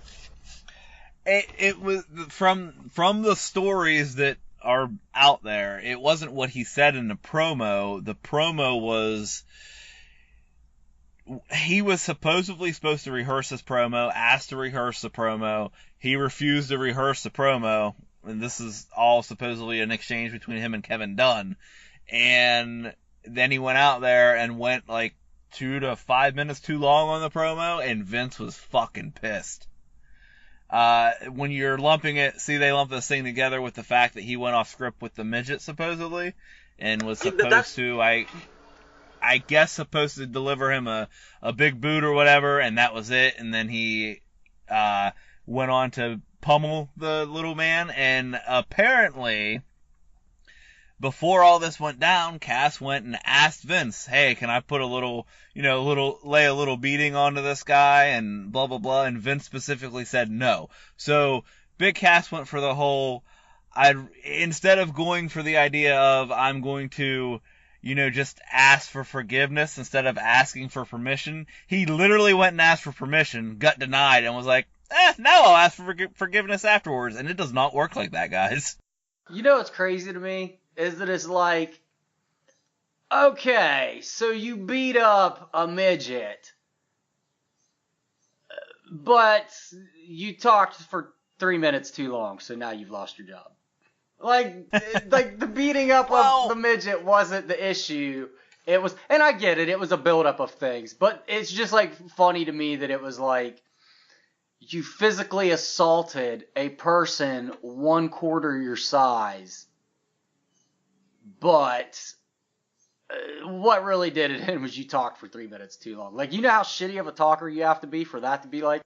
It was from the stories that are out there. It wasn't what he said in the promo. The promo was, he was supposed to rehearse his promo, asked to rehearse the promo. He refused to rehearse the promo, and this is all supposedly an exchange between him and Kevin Dunn. And then he went out there and went like 2 to 5 minutes too long on the promo, and Vince was fucking pissed. When you're lumping it, they lump this thing together with the fact that he went off script with the midget, supposedly, and was supposed to, I guess, supposed to deliver him a big boot or whatever, and that was it, and then he, went on to pummel the little man, and apparently, before all this went down, Cass went and asked Vince, hey, can I put lay a little beating onto this guy, and blah, blah, blah, and Vince specifically said no. So, Big Cass went for the whole, instead of going for the idea of, I'm going to, just ask for forgiveness instead of asking for permission, he literally went and asked for permission, got denied, and was like, now I'll ask for forgiveness afterwards, and it does not work like that, guys. You know what's crazy to me? Is that it's like, okay, so you beat up a midget, but you talked for 3 minutes too long, so now you've lost your job. Like the beating up of the midget wasn't the issue. It was, and I get it, it was a buildup of things, but it's just like funny to me that it was like, you physically assaulted a person 1/4 your size. But what really did it in was you talked for 3 minutes too long. Like, you know how shitty of a talker you have to be for that to be like?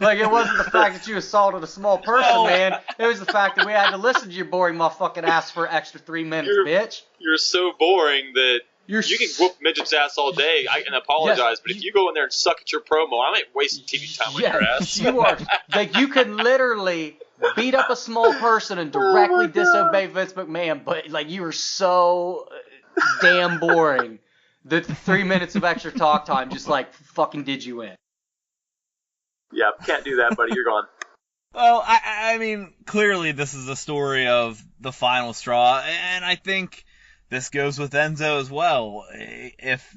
Like, it wasn't the fact that you assaulted a small person, man. It was the fact that we had to listen to your boring motherfucking ass for an extra 3 minutes, bitch. You're so boring that you can whoop midget's ass all day and apologize, but if you go in there and suck at your promo, I ain't wasting TV time on your ass. You are. Like, you could literally beat up a small person and directly disobey Vince McMahon, but like, you were so damn boring that the 3 minutes of extra talk time just like fucking did you in. Yeah, can't do that, buddy. You're gone. Well, I mean, clearly this is a story of the final straw, and I think this goes with Enzo as well. If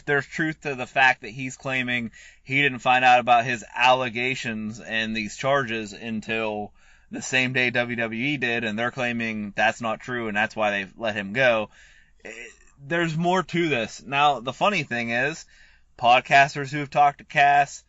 there's truth to the fact that he's claiming he didn't find out about his allegations and these charges until the same day WWE did, and they're claiming that's not true and that's why they let him go, there's more to this. Now, the funny thing is, podcasters who have talked to Cass,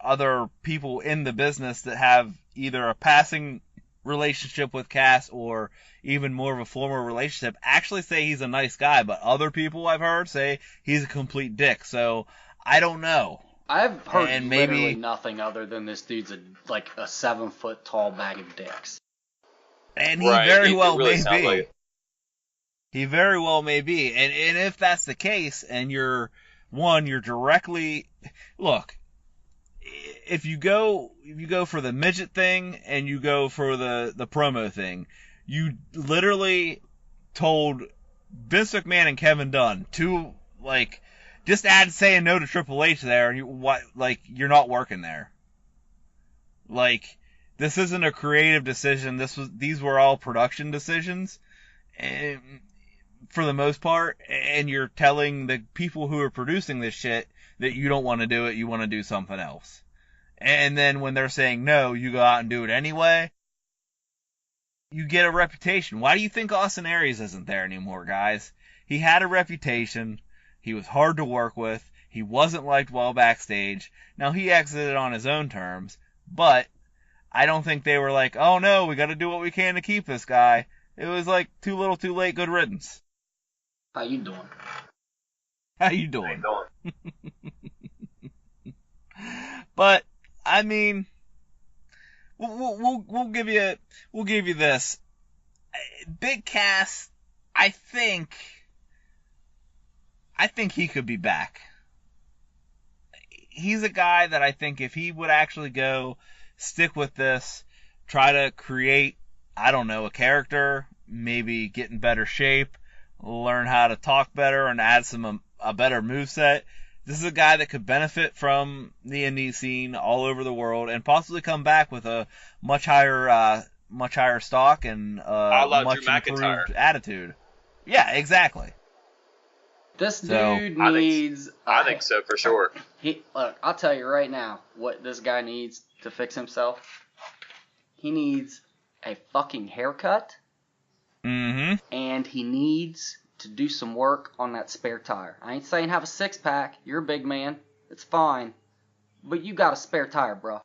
other people in the business that have either a passing relationship with Cass or even more of a formal relationship actually say he's a nice guy, but other people I've heard say he's a complete dick. So I don't know. I've heard And literally maybe- nothing other than this dude's a 7-foot tall bag of dicks. And he Right, very it well really may sounds be. like it. He very well may be. And if that's the case, and you're directly, look, if you go for the midget thing and you go for the promo thing, you literally told Vince McMahon and Kevin Dunn just add saying no to Triple H there, and you're not working there. This isn't a creative decision. These were all production decisions, and for the most part, and you're telling the people who are producing this shit that you don't want to do it, you want to do something else. And then when they're saying no, you go out and do it anyway. You get a reputation. Why do you think Austin Aries isn't there anymore, guys? He had a reputation. He was hard to work with. He wasn't liked well backstage. Now, he exited on his own terms, but I don't think they were like, oh no, we got to do what we can to keep this guy. It was like, too little, too late, good riddance. How you doing? How you doing? But I mean, we'll give you this. Big Cass, I think he could be back. He's a guy that I think if he would actually go stick with this, try to create, I don't know, a character, maybe get in better shape, learn how to talk better and add a better moveset. This is a guy that could benefit from the indie scene all over the world and possibly come back with a much higher stock and much Drew McIntyre. improved attitude. Yeah, exactly. This So, dude needs. I think so for sure. Look, I'll tell you right now what this guy needs to fix himself. He needs a fucking haircut, Mm-hmm. and he needs to do some work on that spare tire. I ain't saying have a 6-pack. You're a big man. It's fine. But you got a spare tire, bro.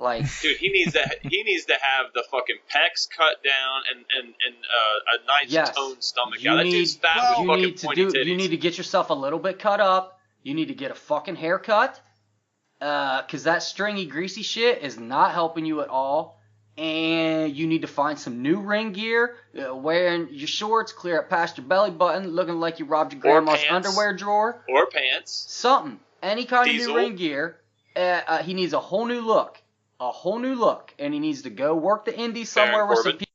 Dude, he needs to have the fucking pecs cut down and a nice toned stomach. You That dude's fat with fucking pointy titties. You need to get yourself a little bit cut up. You need to get a fucking haircut. Cause that stringy, greasy shit is not helping you at all. And you need to find some new ring gear. Wearing your shorts clear up past your belly button, looking like you robbed your grandma's underwear drawer. Or pants. Something. Any kind Diesel. of new ring gear. He needs a whole new look. A whole new look. And he needs to go work the indies somewhere with some people.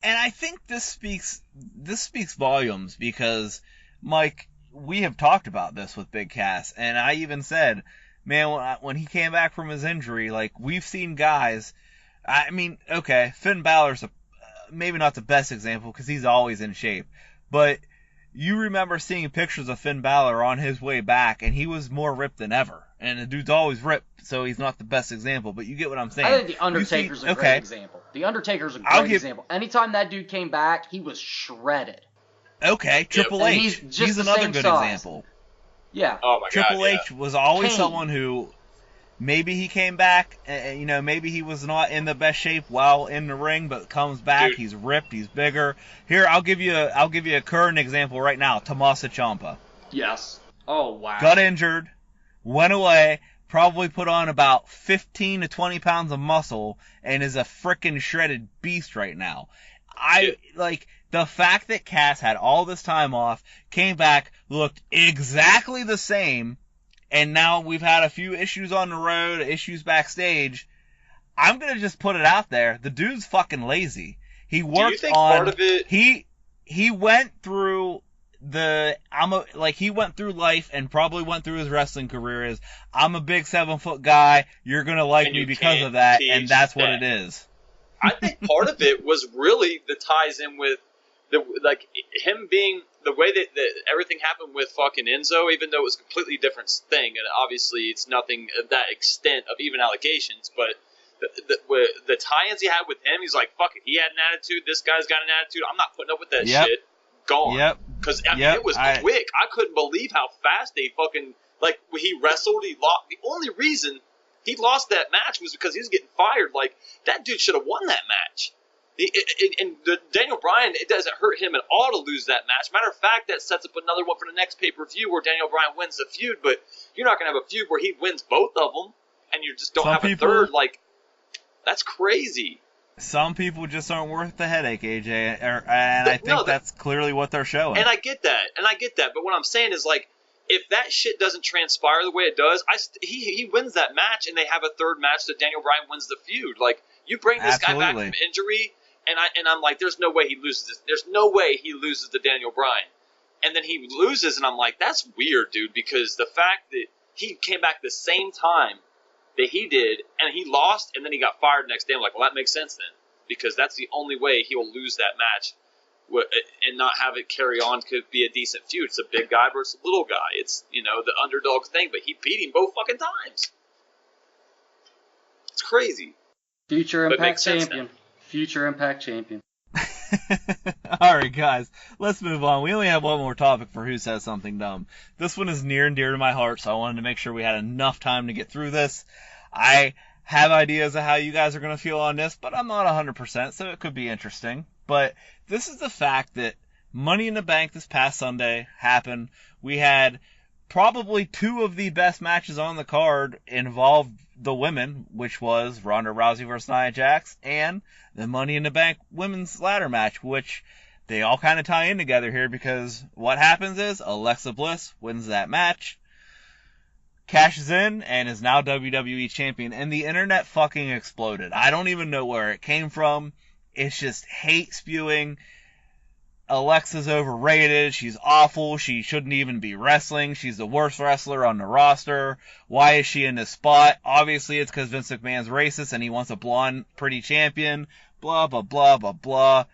And I think this speaks volumes because, Mike, we have talked about this with Big Cass, and I even said, man, when he came back from his injury, we've seen guys. I mean, okay, Finn Balor's maybe not the best example because he's always in shape, but you remember seeing pictures of Finn Balor on his way back, and he was more ripped than ever. And the dude's always ripped, so he's not the best example, but you get what I'm saying. I think The Undertaker's a great example. The Undertaker's a great example. Anytime that dude came back, he was shredded. Okay, Triple And H. he's He's the another same good size. example. Yeah. Oh my Triple God, H was always Kane. someone who maybe he came back, maybe he was not in the best shape while in the ring, but comes back, Dude. he's ripped, he's bigger. Here, I'll give you a current example right now. Tommaso Ciampa Yes. Oh, wow. got injured, went away, probably put on about 15 to 20 pounds of muscle, and is a frickin' shredded beast right now. The fact that Cass had all this time off, came back, looked exactly the same, and now we've had a few issues on the road, issues backstage. I'm gonna just put it out there. The dude's fucking lazy. He worked think on. part of it- He went through he went through life and probably went through his wrestling career is, I'm a big 7-foot guy, you're gonna like And me you because can't of that, teach and that's what that. it is. I think part of it was really the ties in with him being the way that everything happened with fucking Enzo, even though it was a completely different thing, and obviously it's nothing of that extent of even allegations, but the tie-ins he had with him, he's like, fuck it, he had an attitude, this guy's got an attitude, I'm not putting up with that shit. Gone. Yep. Because it was quick. I couldn't believe how fast they fucking, like, when he wrestled, he lost. The only reason he lost that match was because he was getting fired. Like, that dude should have won that match. Daniel Bryan, it doesn't hurt him at all to lose that match. Matter of fact, that sets up another one for the next pay-per-view where Daniel Bryan wins the feud, but you're not going to have a feud where he wins both of them, and you just don't have a third. Like, that's crazy. Some people just aren't worth the headache, AJ, and I think that's clearly what they're showing. And I get that, but what I'm saying is, like, if that shit doesn't transpire the way it does, he wins that match, and they have a third match that Daniel Bryan wins the feud. Like, you bring this guy back from injury, and I'm like, there's no way he loses this. There's no way he loses to Daniel Bryan. And then he loses, and I'm like, that's weird, dude, because the fact that he came back the same time that he did, and he lost, and then he got fired the next day. I'm like, well, that makes sense then, because that's the only way he will lose that match and not have it carry on. Could be a decent feud. It's a big guy versus a little guy. It's, the underdog thing, but he beat him both fucking times. It's crazy. Future Impact champion. Future Impact champion. All right, guys, let's move on. We only have one more topic for Who Says Something Dumb. This one is near and dear to my heart, so I wanted to make sure we had enough time to get through this. I have ideas of how you guys are going to feel on this, but I'm not 100%, so it could be interesting. But this is the fact that Money in the Bank this past Sunday happened. We had probably two of the best matches on the card involved the women, which was Ronda Rousey versus Nia Jax, and the Money in the Bank women's ladder match, which they all kind of tie in together here, because what happens is Alexa Bliss wins that match, cashes in, and is now WWE champion, and the internet fucking exploded. I don't even know where it came from. It's just hate spewing. Alexa's overrated. She's awful. She shouldn't even be wrestling. She's the worst wrestler on the roster. Why is she in this spot? Obviously, it's because Vince McMahon's racist and he wants a blonde, pretty champion. Blah, blah, blah, blah, blah.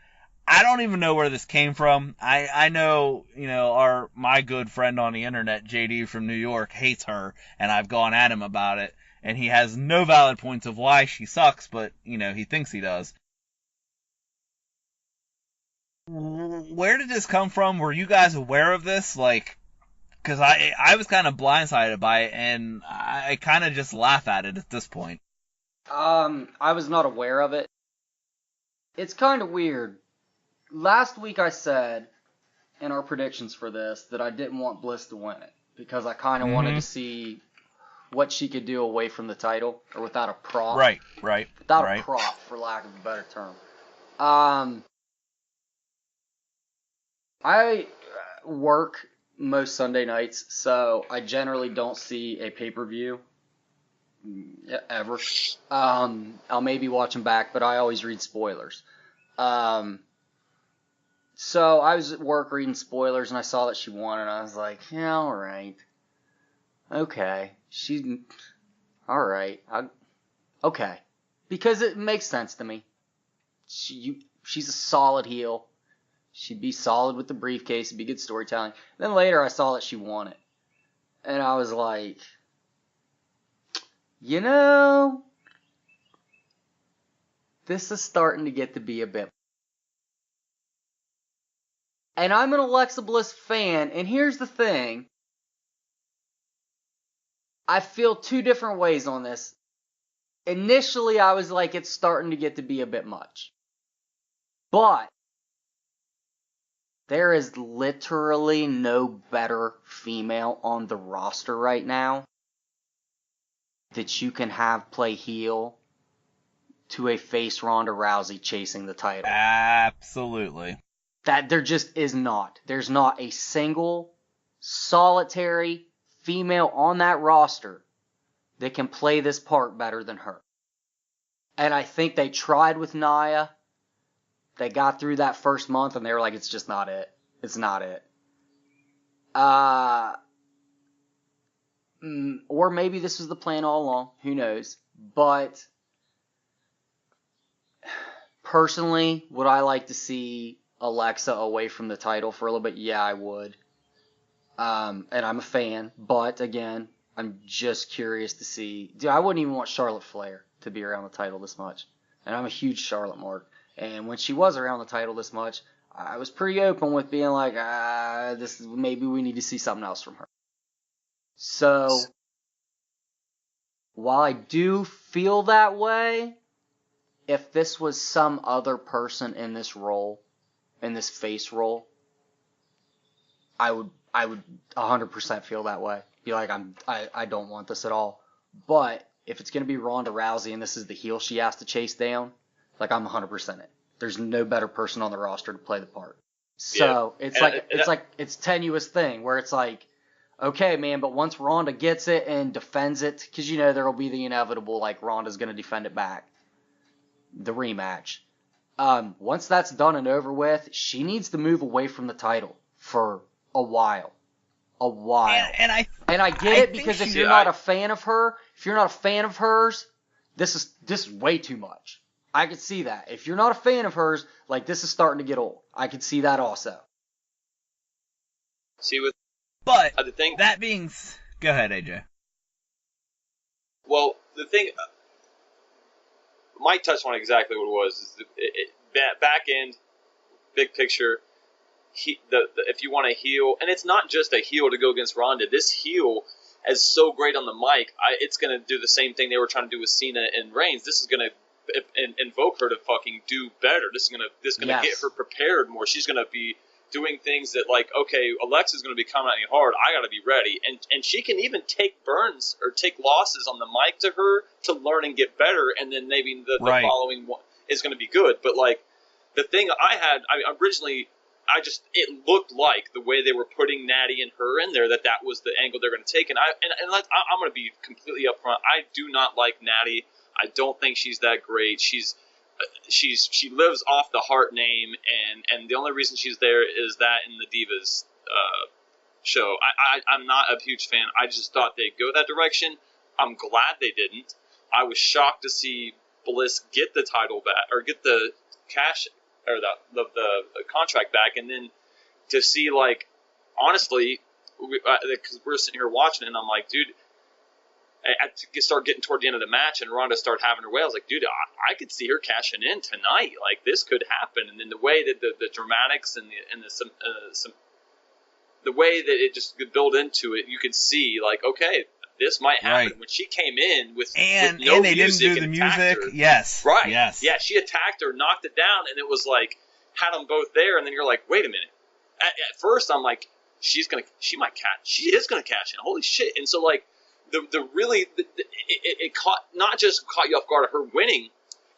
I don't even know where this came from. I know, my good friend on the internet, JD from New York, hates her, and I've gone at him about it, and he has no valid points of why she sucks, but, he thinks he does. Where did this come from? Were you guys aware of this? Because I was kind of blindsided by it, and I kind of just laugh at it at this point. I was not aware of it. It's kind of weird. Last week I said in our predictions for this that I didn't want Bliss to win it, because I kind of wanted to see what she could do away from the title, or without a prop. Right. Without a prop, for lack of a better term. I work most Sunday nights, so I generally don't see a pay-per-view ever. I'll maybe watch them back, but I always read spoilers. So I was at work reading spoilers, and I saw that she won, and I was like, yeah, all right. Okay. All right. Okay. Because it makes sense to me. She's a solid heel. She'd be solid with the briefcase. It'd be good storytelling. Then later I saw that she won it. And I was like, this is starting to get to be a bit. And I'm an Alexa Bliss fan, and here's the thing. I feel two different ways on this. Initially, I was like, it's starting to get to be a bit much. But there is literally no better female on the roster right now that you can have play heel to a face Ronda Rousey chasing the title. Absolutely. That there just is not. There's not a single solitary female on that roster that can play this part better than her. And I think they tried with Nia. They got through that first month and they were like, it's just not it. It's not it. Or maybe this was the plan all along. Who knows? But personally, would I like to see Alexa away from the title for a little bit? Yeah, I would. And I'm a fan, but again, I'm just curious to see. Dude, I wouldn't even want Charlotte Flair to be around the title this much. And I'm a huge Charlotte mark. And when she was around the title this much, I was pretty open with being like, maybe we need to see something else from her. So, while I do feel that way, if this was some other person in this role, in this face role, I would 100% feel that way. Be like, I don't want this at all. But if it's going to be Ronda Rousey and this is the heel she has to chase down, like, I'm 100% it. There's no better person on the roster to play the part. So it's it's tenuous thing where it's like, okay, man, but once Ronda gets it and defends it, because there will be the inevitable, like, Ronda's going to defend it back, the rematch. Once that's done and over with, she needs to move away from the title for a while. And I get it, because if you're not a fan of her, if you're not a fan of hers, this is way too much. I could see that. If you're not a fan of hers, like, this is starting to get old. I could see that also. But the thing, that being, go ahead, AJ. Well, the thing, Mike touched on exactly what it was. Is back end, big picture. If you want a heel, and it's not just a heel to go against Ronda. This heel is so great on the mic. It's going to do the same thing they were trying to do with Cena and Reigns. This is going to invoke her to fucking do better. This is going to get her prepared more. She's going to be doing things that, like, okay, Alexa's going to be coming at me hard. I got to be ready. And she can even take burns or take losses on the mic to her to learn and get better, and then maybe the following one is going to be good. But, like, the thing originally, it looked like the way they were putting Natty and her in there, that was the angle they're going to take. And I'm going to be completely upfront. I do not like Natty. I don't think she's that great. She lives off the Hart name, and the only reason she's there is that in the Divas show. I'm not a huge fan. I just thought they'd go that direction. I'm glad they didn't. I was shocked to see Bliss get the title back, or get the cash, or the contract back, and then to see, like, honestly, because we're sitting here watching it, and I'm like, dude, I start getting toward the end of the match, and Ronda started having her way. I was like, dude, I could see her cashing in tonight. Like, this could happen. And then the way that the dramatics and the way that it just could build into it, you could see, like, okay, this might happen. Right. When she came in with no they music, didn't do the music. Her, yes, right, yes, yeah, she attacked her, knocked it down, and it was like had them both there. And then you're like, wait a minute. At first, I'm like, she is gonna cash in. Holy shit! And so, like, it not just caught you off guard of her winning,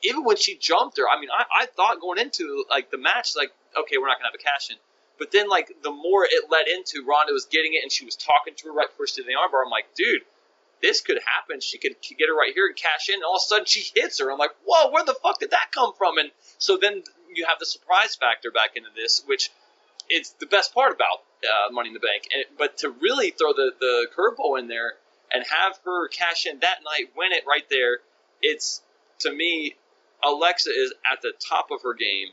even when she jumped her. I mean, I thought going into, like, the match, like, okay, we're not gonna have a cash in. But then, like, the more it led into, Ronda was getting it, and she was talking to her right before she did the armbar. I'm like, dude, this could happen. She could get her right here and cash in, and all of a sudden she hits her. I'm like, whoa, where the fuck did that come from? And so then you have the surprise factor back into this, which it's the best part about Money in the Bank. But to really throw the curveball in there and have her cash in that night, win it right there, it's, to me, Alexa is at the top of her game,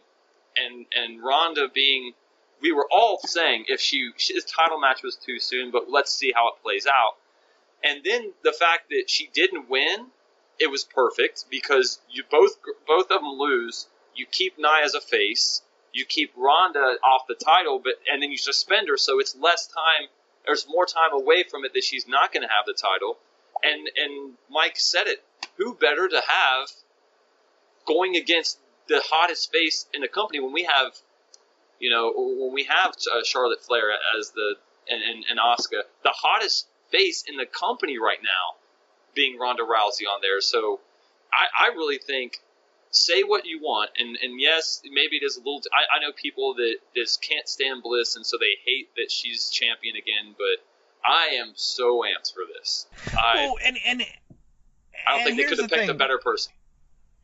and Ronda being, we were all saying if his title match was too soon, but let's see how it plays out. And then the fact that she didn't win, it was perfect, because you both of them lose. You keep Nia as a face, you keep Ronda off the title, and then you suspend her, so it's less time. There's more time away from it that she's not going to have the title. And Mike said it. Who better to have going against the hottest face in the company when we have, Charlotte Flair as and Asuka, the hottest face in the company right now, being Ronda Rousey on there. So I really think, say what you want, and yes, maybe it is a little. I know people that just can't stand Bliss, and so they hate that she's champion again. But I am so amped for this. I don't think they could have picked a better person.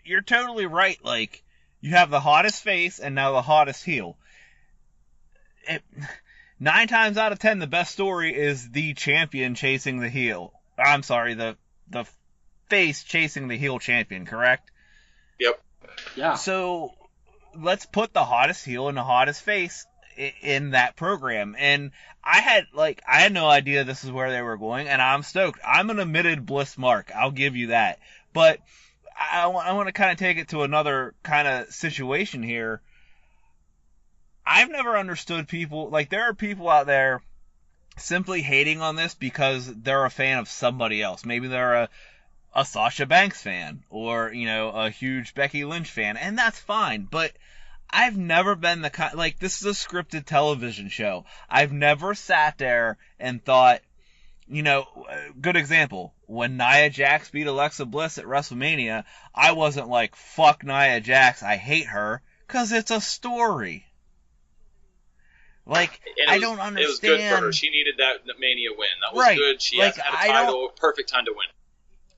You're totally right. Like, you have the hottest face and now the hottest heel. 9 times out of 10, the best story is the champion chasing the heel. I'm sorry, the face chasing the heel champion, correct? Yep. Yeah. So let's put the hottest heel and the hottest face in that program. And I had no idea this is where they were going, and I'm stoked. I'm an admitted Bliss mark. I'll give you that. But I want to kind of take it to another kind of situation here. I've never understood people, like, there are people out there simply hating on this because they're a fan of somebody else. Maybe they're a Sasha Banks fan, or, a huge Becky Lynch fan, and that's fine. But I've never been the kind, like, this is a scripted television show. I've never sat there and thought, good example, when Nia Jax beat Alexa Bliss at WrestleMania, I wasn't like, fuck Nia Jax, I hate her, because it's a story. Like, I don't understand. It was good for her. She needed that Mania win. That was right. good. She had a title. Perfect time to win.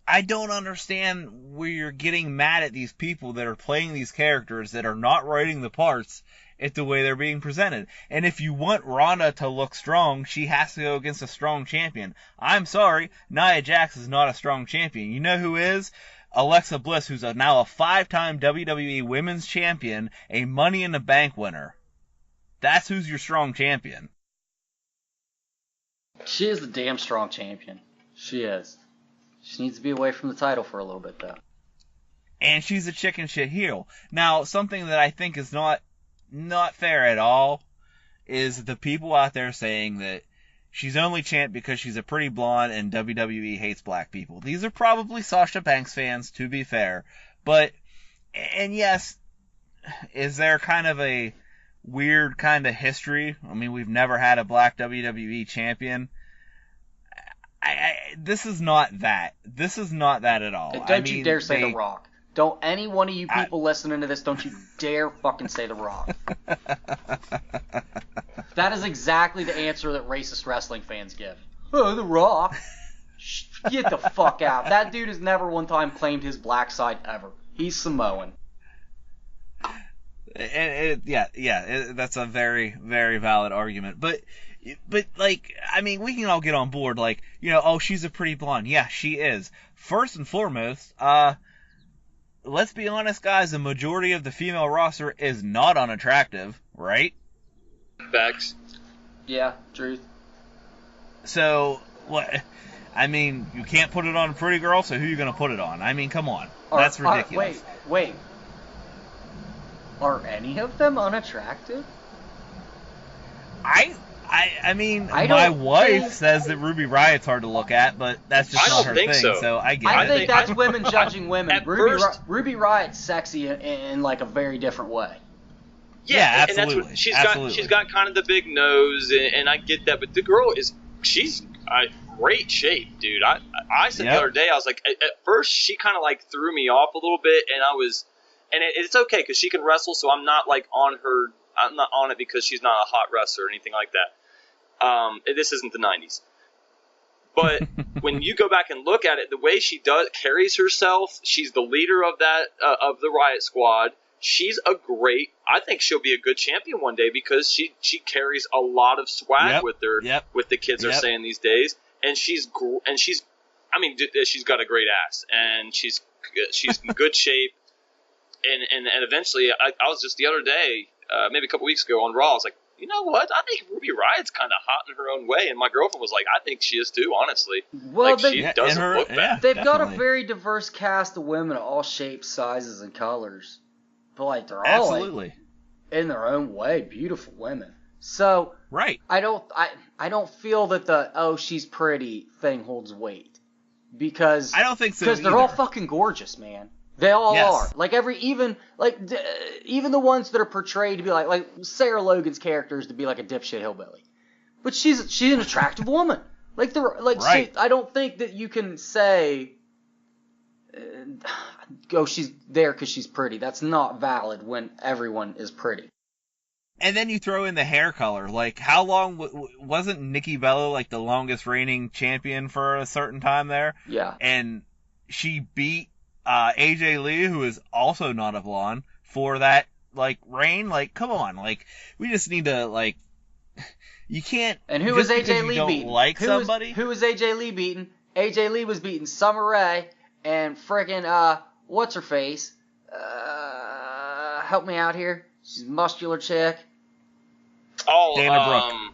I don't understand where you're getting mad at these people that are playing these characters that are not writing the parts at the way they're being presented. And if you want Ronda to look strong, she has to go against a strong champion. I'm sorry, Nia Jax is not a strong champion. You know who is? Alexa Bliss, who's now a 5-time WWE Women's Champion, a Money in the Bank winner. That's who's your strong champion. She is the damn strong champion. She is. She needs to be away from the title for a little bit, though. And she's a chicken shit heel. Now, something that I think is not fair at all is the people out there saying that she's only champ because she's a pretty blonde and WWE hates black people. These are probably Sasha Banks fans, to be fair. But, and yes, is there kind of a weird kind of history? I mean, we've never had a black WWE champion. This is not that. This is not that at all. Don't you dare say The Rock. Don't any one of you people listening to this, don't you dare fucking say The Rock. That is exactly the answer that racist wrestling fans give. Oh, The Rock. Get the fuck out. That dude has never one time claimed his black side ever. He's Samoan. That's a very, very valid argument. But like, I mean, we can all get on board, like, oh, she's a pretty blonde. Yeah, she is. First and foremost, let's be honest, guys, the majority of the female roster is not unattractive, right? Facts. Yeah, truth. So, what? I mean, you can't put it on a pretty girl, so who are you going to put it on? I mean, come on. That's ridiculous. Wait. Are any of them unattractive? I mean, my wife says that Ruby Riot's hard to look at, but that's just not her thing, so I get it. I think that's women judging women. Ruby Riot's sexy in like a very different way. Yeah, absolutely. And that's what she's got kind of the big nose, and I get that, but the girl she's great shape, dude. I said the other day, I was like, at first she kind of like threw me off a little bit, and it's okay because she can wrestle, so I'm not like on her. I'm not on it because she's not a hot wrestler or anything like that. This isn't the 90s. But when you go back and look at it, the way she carries herself, she's the leader of that of the Riot Squad. I think she'll be a good champion one day because she carries a lot of swag with her. With the kids are saying these days, and she's got a great ass, and she's in good shape. And eventually, I was just the other day, maybe a couple weeks ago on Raw, I was like, you know what? I think Ruby Riot's kind of hot in her own way. And my girlfriend was like, I think she is too, honestly. Well, she doesn't look bad. They've got a very diverse cast of women of all shapes, sizes, and colors. But, like, they're all, like, in their own way, beautiful women. So, right. I don't feel that the, she's pretty thing holds weight. Because I don't think so because they're all fucking gorgeous, man. They all are. Like even the ones that are portrayed to be like Sarah Logan's character is to be like a dipshit hillbilly, but she's an attractive woman. Like right. I don't think that you can say, she's there because she's pretty. That's not valid when everyone is pretty. And then you throw in the hair color. Like, how long wasn't Nikki Bella like the longest reigning champion for a certain time there? Yeah. And she beat AJ Lee, who is also not a blonde, for that, like, reign. Like, come on. Like, we just need to, like, you can't. And who was just because AJ you Lee don't beating? like somebody? Who was AJ Lee beating? AJ Lee was beating Summer Rae and frickin' what's her face? Help me out here. She's a muscular chick. Oh, Dana Brooke.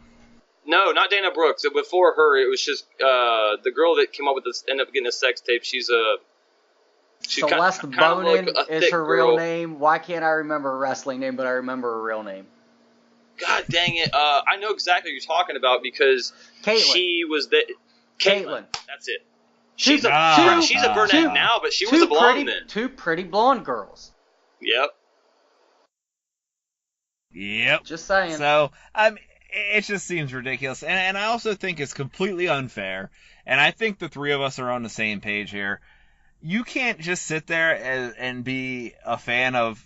No, not Dana Brooks. Before her, it was just the girl that came up with this, ended up getting a sex tape. She's Celeste kind Bonin of like a is thick her girl. real name. Why can't I remember her wrestling name, but I remember her real name? God dang it! I know exactly what you're talking about because Caitlyn. she was the Caitlyn. That's it. She's a brunette now, but she was a blonde then. Two pretty blonde girls. Yep. Yep. Just saying. So, it just seems ridiculous. And I also think it's completely unfair. And I think the three of us are on the same page here. You can't just sit there and be a fan of,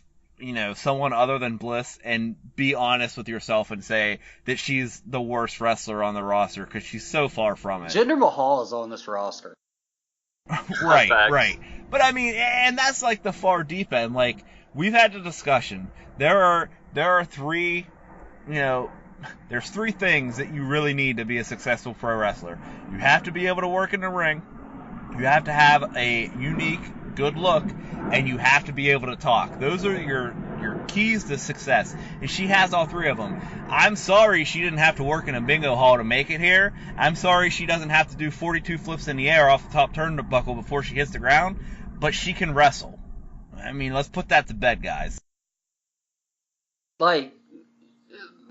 someone other than Bliss and be honest with yourself and say that she's the worst wrestler on the roster because she's so far from it. Jinder Mahal is on this roster. Right. But I mean, and that's like the far deep end. Like, we've had the discussion. There are three, there's three things that you really need to be a successful pro wrestler. You have to be able to work in the ring. You have to have a unique, good look, and you have to be able to talk. Those are your keys to success. And she has all three of them. I'm sorry she didn't have to work in a bingo hall to make it here. I'm sorry she doesn't have to do 42 flips in the air off the top turnbuckle before she hits the ground, but she can wrestle. I mean, let's put that to bed, guys. Like,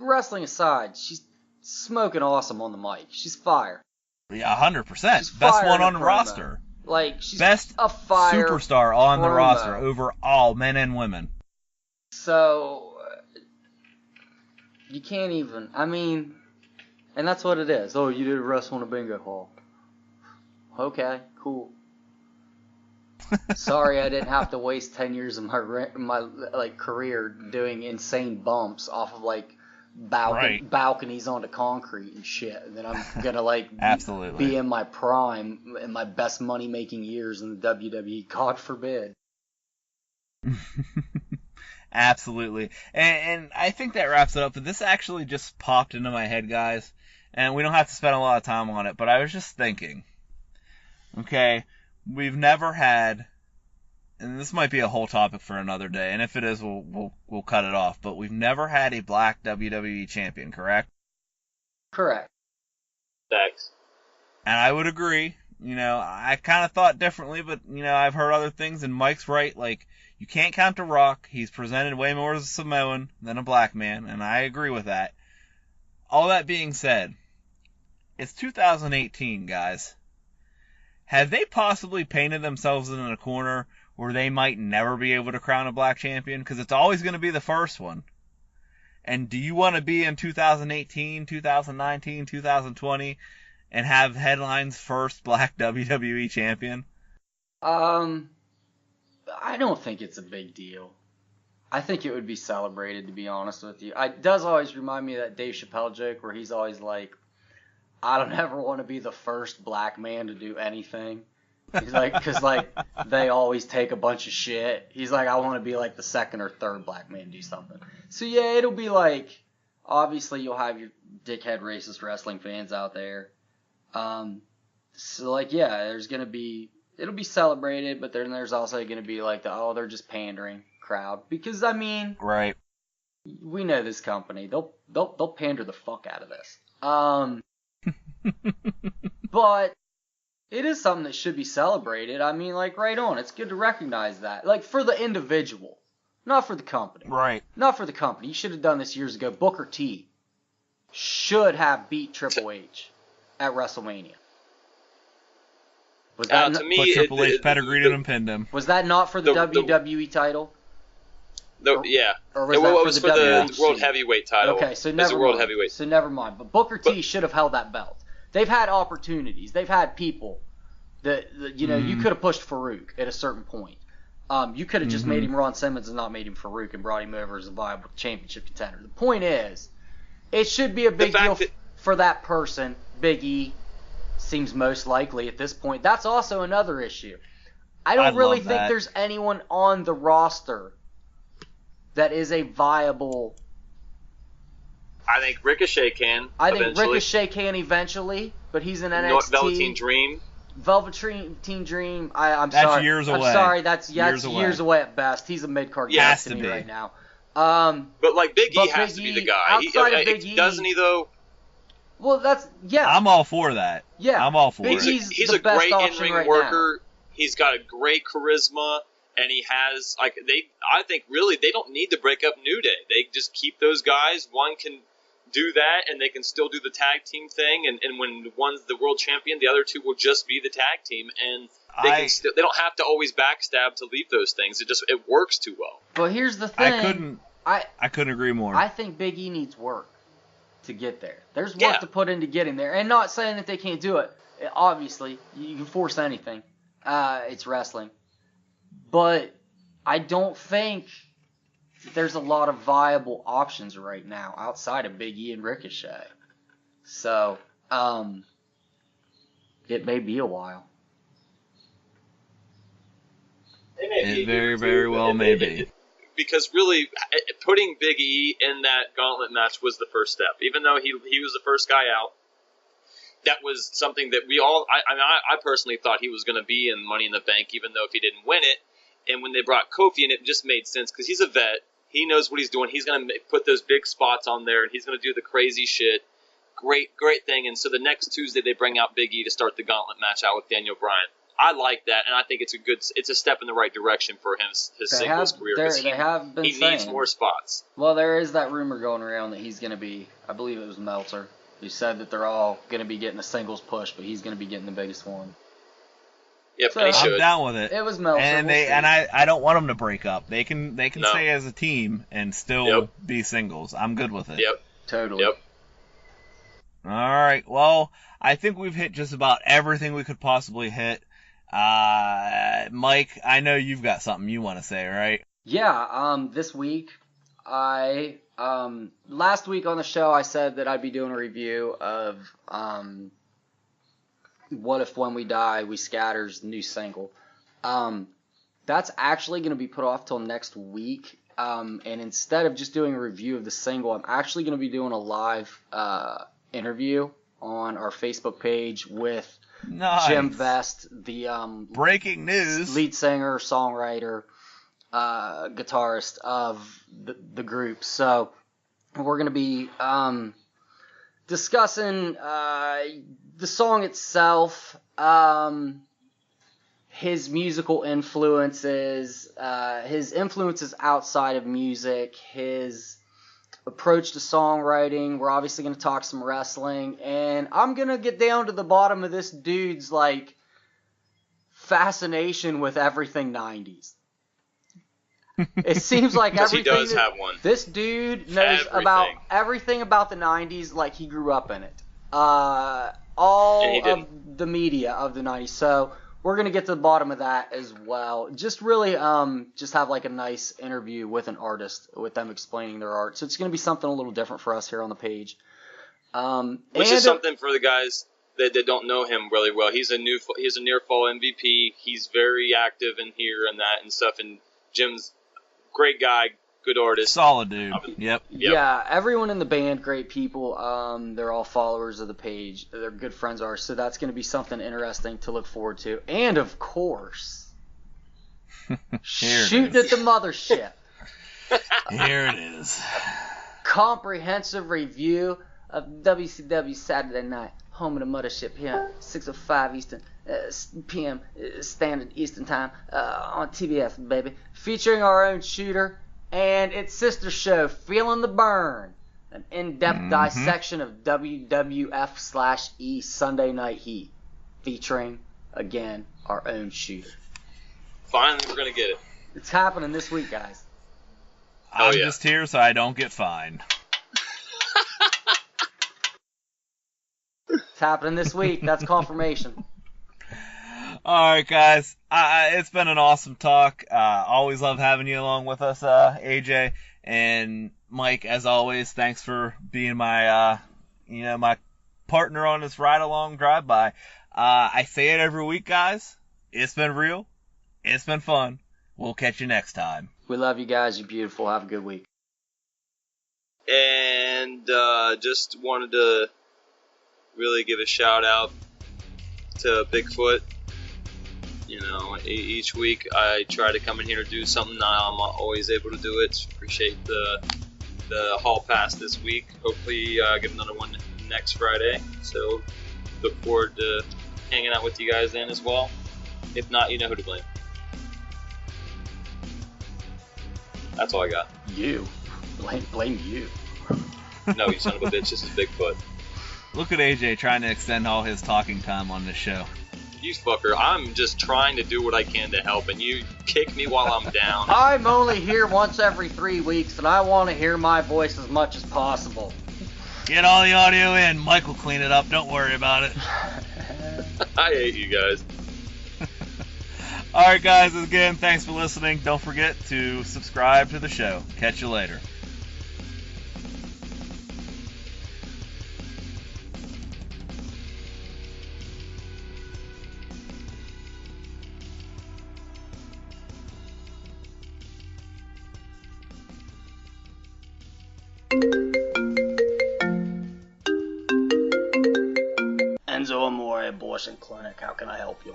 wrestling aside, she's smoking awesome on the mic. She's fire. Yeah, 100%. She's Best fire one in on the promo. roster. Like, she's Best a fire superstar on the promo. roster over all men and women. So, you can't even, and that's what it is. Oh, you did wrestle in a bingo hall. Okay, cool. Sorry I didn't have to waste 10 years of my career doing insane bumps off of balconies onto concrete and shit. And then I'm gonna Absolutely. be in my prime, in my best money making years in the WWE. God forbid. Absolutely. And I think that wraps it up. But this actually just popped into my head, guys. And we don't have to spend a lot of time on it. But I was just thinking. Okay, we've never had, and this might be a whole topic for another day. And if it is, we'll cut it off. But we've never had a black WWE champion, correct? Correct. Thanks. And I would agree. I kind of thought differently, but, I've heard other things, and Mike's right. Like, you can't count The Rock. He's presented way more as a Samoan than a black man, and I agree with that. All that being said, it's 2018, guys. Have they possibly painted themselves in a corner where they might never be able to crown a black champion? Because it's always going to be the first one. And do you want to be in 2018, 2019, 2020 and have headlines first black WWE champion? I don't think it's a big deal. I think it would be celebrated, to be honest with you. It does always remind me of that Dave Chappelle joke where he's always like, I don't ever want to be the first black man to do anything. He's like, because they always take a bunch of shit. He's like, I want to be like the second or third black man to do something. So yeah, it'll be like, obviously you'll have your dickhead racist wrestling fans out there. So yeah, it'll be celebrated, but then there's also going to be like they're just pandering crowd. Because Right. We know this company. They'll pander the fuck out of this. But it is something that should be celebrated. Right on. It's good to recognize that. Like, for the individual. Not for the company. Right. Not for the company. You should have done this years ago. Booker T should have beat Triple H at WrestleMania. Was that to me, but Triple H pedigreed and pinned him. Was that not for the WWE title? Yeah. Or was it that was for for the the World Heavyweight title. Okay, so It's never a World mind. Heavyweight. So never mind. But Booker T should have held that belt. They've had opportunities. They've had people that you could have pushed Farouk at a certain point. You could have just made him Ron Simmons and not made him Farouk and brought him over as a viable championship contender. The point is, it should be a big deal for that person. Big E seems most likely at this point. That's also another issue. I don't really think there's anyone on the roster that is a viable I think Ricochet can. I think eventually. Ricochet can eventually, but he's in NXT. Velveteen Dream. Velveteen Dream. I'm That's sorry. years away. I'm sorry. That's Years years away. away at best. He's a mid-card Yeah, guy has to to me be. right now. But like Big E But has Big to be E, the guy. outside of Big E- Doesn't he though? Well, yeah. I'm all for that. Yeah. I'm all for Big it. E's He's the a best great option in-ring right worker. He's got a great charisma, and he has I think really they don't need to break up New Day. They just keep those guys. One can do that, and they can still do the tag team thing. And when one's the world champion, the other two will just be the tag team, and they don't have to always backstab to leave those things. It works too well. But here's the thing. I couldn't agree more. I think Big E needs work to get there. There's work to put into getting there. And not saying that they can't do it. Obviously, you can force anything. It's wrestling. But I don't think there's a lot of viable options right now outside of Big E and Ricochet. So, it may be a while. It very, very well may be. Because really, putting Big E in that gauntlet match was the first step. Even though he was the first guy out, that was something that we all. I personally thought he was going to be in Money in the Bank, even though if he didn't win it. And when they brought Kofi in, it just made sense because he's a vet. He knows what he's doing. He's going to put those big spots on there, and he's going to do the crazy shit. Great thing. And so the next Tuesday, they bring out Big E to start the gauntlet match out with Daniel Bryan. I like that, and I think it's a step in the right direction for him, his singles career. They have been he saying, needs more spots. Well, there is that rumor going around that he's going to be, I believe it was Meltzer, who said that they're all going to be getting a singles push, but he's going to be getting the biggest one. Yep, So, and he should. I'm down with it. It was Meltzer. And I don't want them to break up. They can stay as a team and still be singles. I'm good with it. Yep. Totally. Yep. All right. Well, I think we've hit just about everything we could possibly hit. Mike, I know you've got something you want to say, right? Yeah, this week, last week on the show, I said that I'd be doing a review of, What If When We Die, We Scatter's new single. That's actually going to be put off till next week, and instead of just doing a review of the single, I'm actually going to be doing a live, interview on our Facebook page with Jim Vest, the breaking news lead singer, songwriter, guitarist of the group. So we're going to be discussing the song itself, his musical influences, his influences outside of music, his approach to songwriting. We're obviously going to talk some wrestling, and I'm going to get down to the bottom of this dude's fascination with everything 90s. It seems like everything. He does have one. This dude knows about everything about the 90s like he grew up in it. All of the media of the 90s. So we're going to get to the bottom of that as well. Just really just have a nice interview with an artist, with them explaining their art. So it's going to be something a little different for us here on the page. Which is something for the guys that don't know him really well. He's a near fall MVP. He's very active in here and that and stuff. And Jim's great guy, good artist. Solid dude. Yep. Yeah, everyone in the band, great people. They're all followers of the page. They're good friends of ours. So that's going to be something interesting to look forward to. And, of course, shooting at the mothership. Here it is. Comprehensive review of WCW Saturday Night. Home of the mothership here, 6:05 Eastern p.m. Standard Eastern Time on TBS, baby. Featuring our own shooter and its sister show, Feeling the Burn. An in-depth dissection of WWF/E Sunday Night Heat. Featuring, again, our own shooter. Finally, we're going to get it. It's happening this week, guys. I'm just here so I don't get fined. It's happening this week. That's confirmation. All right, guys. It's been an awesome talk. Always love having you along with us, AJ. And Mike, as always, thanks for being my, my partner on this ride-along drive-by. I say it every week, guys. It's been real. It's been fun. We'll catch you next time. We love you guys. You're beautiful. Have a good week. And And just wanted to really give a shout out to Bigfoot. You know, each week I try to come in here and do something. I'm always able to do it. Appreciate the hall pass this week. Hopefully get another one next Friday. So look forward to hanging out with you guys then as well. If not, you know who to blame. That's all I got. You. Blame you. No, you son of a bitch. This is Bigfoot. Look at AJ trying to extend all his talking time on this show. You fucker. I'm just trying to do what I can to help, and you kick me while I'm down. I'm only here once every 3 weeks, and I want to hear my voice as much as possible. Get all the audio in. Mike will clean it up. Don't worry about it. I hate you guys. Alright guys, again, thanks for listening. Don't forget to subscribe to the show. Catch you later. Enzo Amore Abortion Clinic, how can I help you?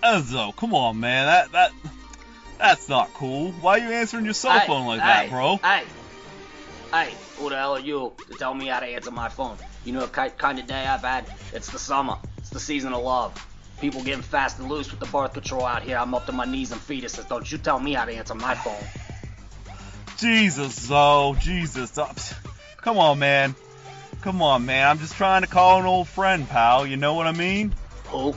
Enzo, come on, man. That's not cool. Why are you answering your cell phone like that, bro? Hey, who the hell are you to tell me how to answer my phone? You know what kind of day I've had? It's the summer. It's the season of love. People getting fast and loose with the birth control out here. I'm up to my knees in fetuses. Don't you tell me how to answer my phone. Jesus, Zoe. Jesus. Come on, man. Come on, man. I'm just trying to call an old friend, pal. You know what I mean? Who?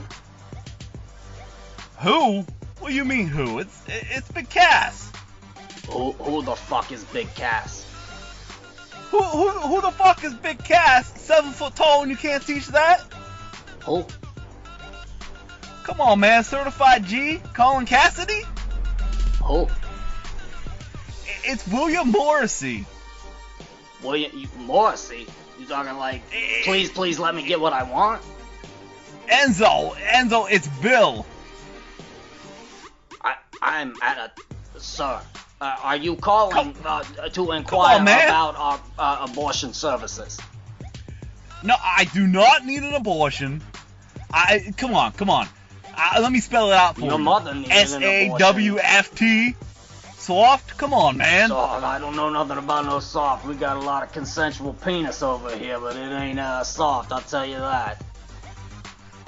Who? What do you mean who? It's Big Cass. Who the fuck is Big Cass? Who the fuck is Big Cass? 7 foot tall and you can't teach that? Who? Come on, man. Certified G? Colin Cassidy? Who? It's William Morrissey. Morrissey? You talking like, please let me get what I want? Enzo, it's Bill. I'm at a... Sir, are you calling to inquire about our abortion services? No, I do not need an abortion. Come on. Let me spell it out for you. Your mother needed an abortion. SAWFT. Soft? Come on, man. Soft? I don't know nothing about no soft. We got a lot of consensual penis over here, but it ain't soft, I'll tell you that.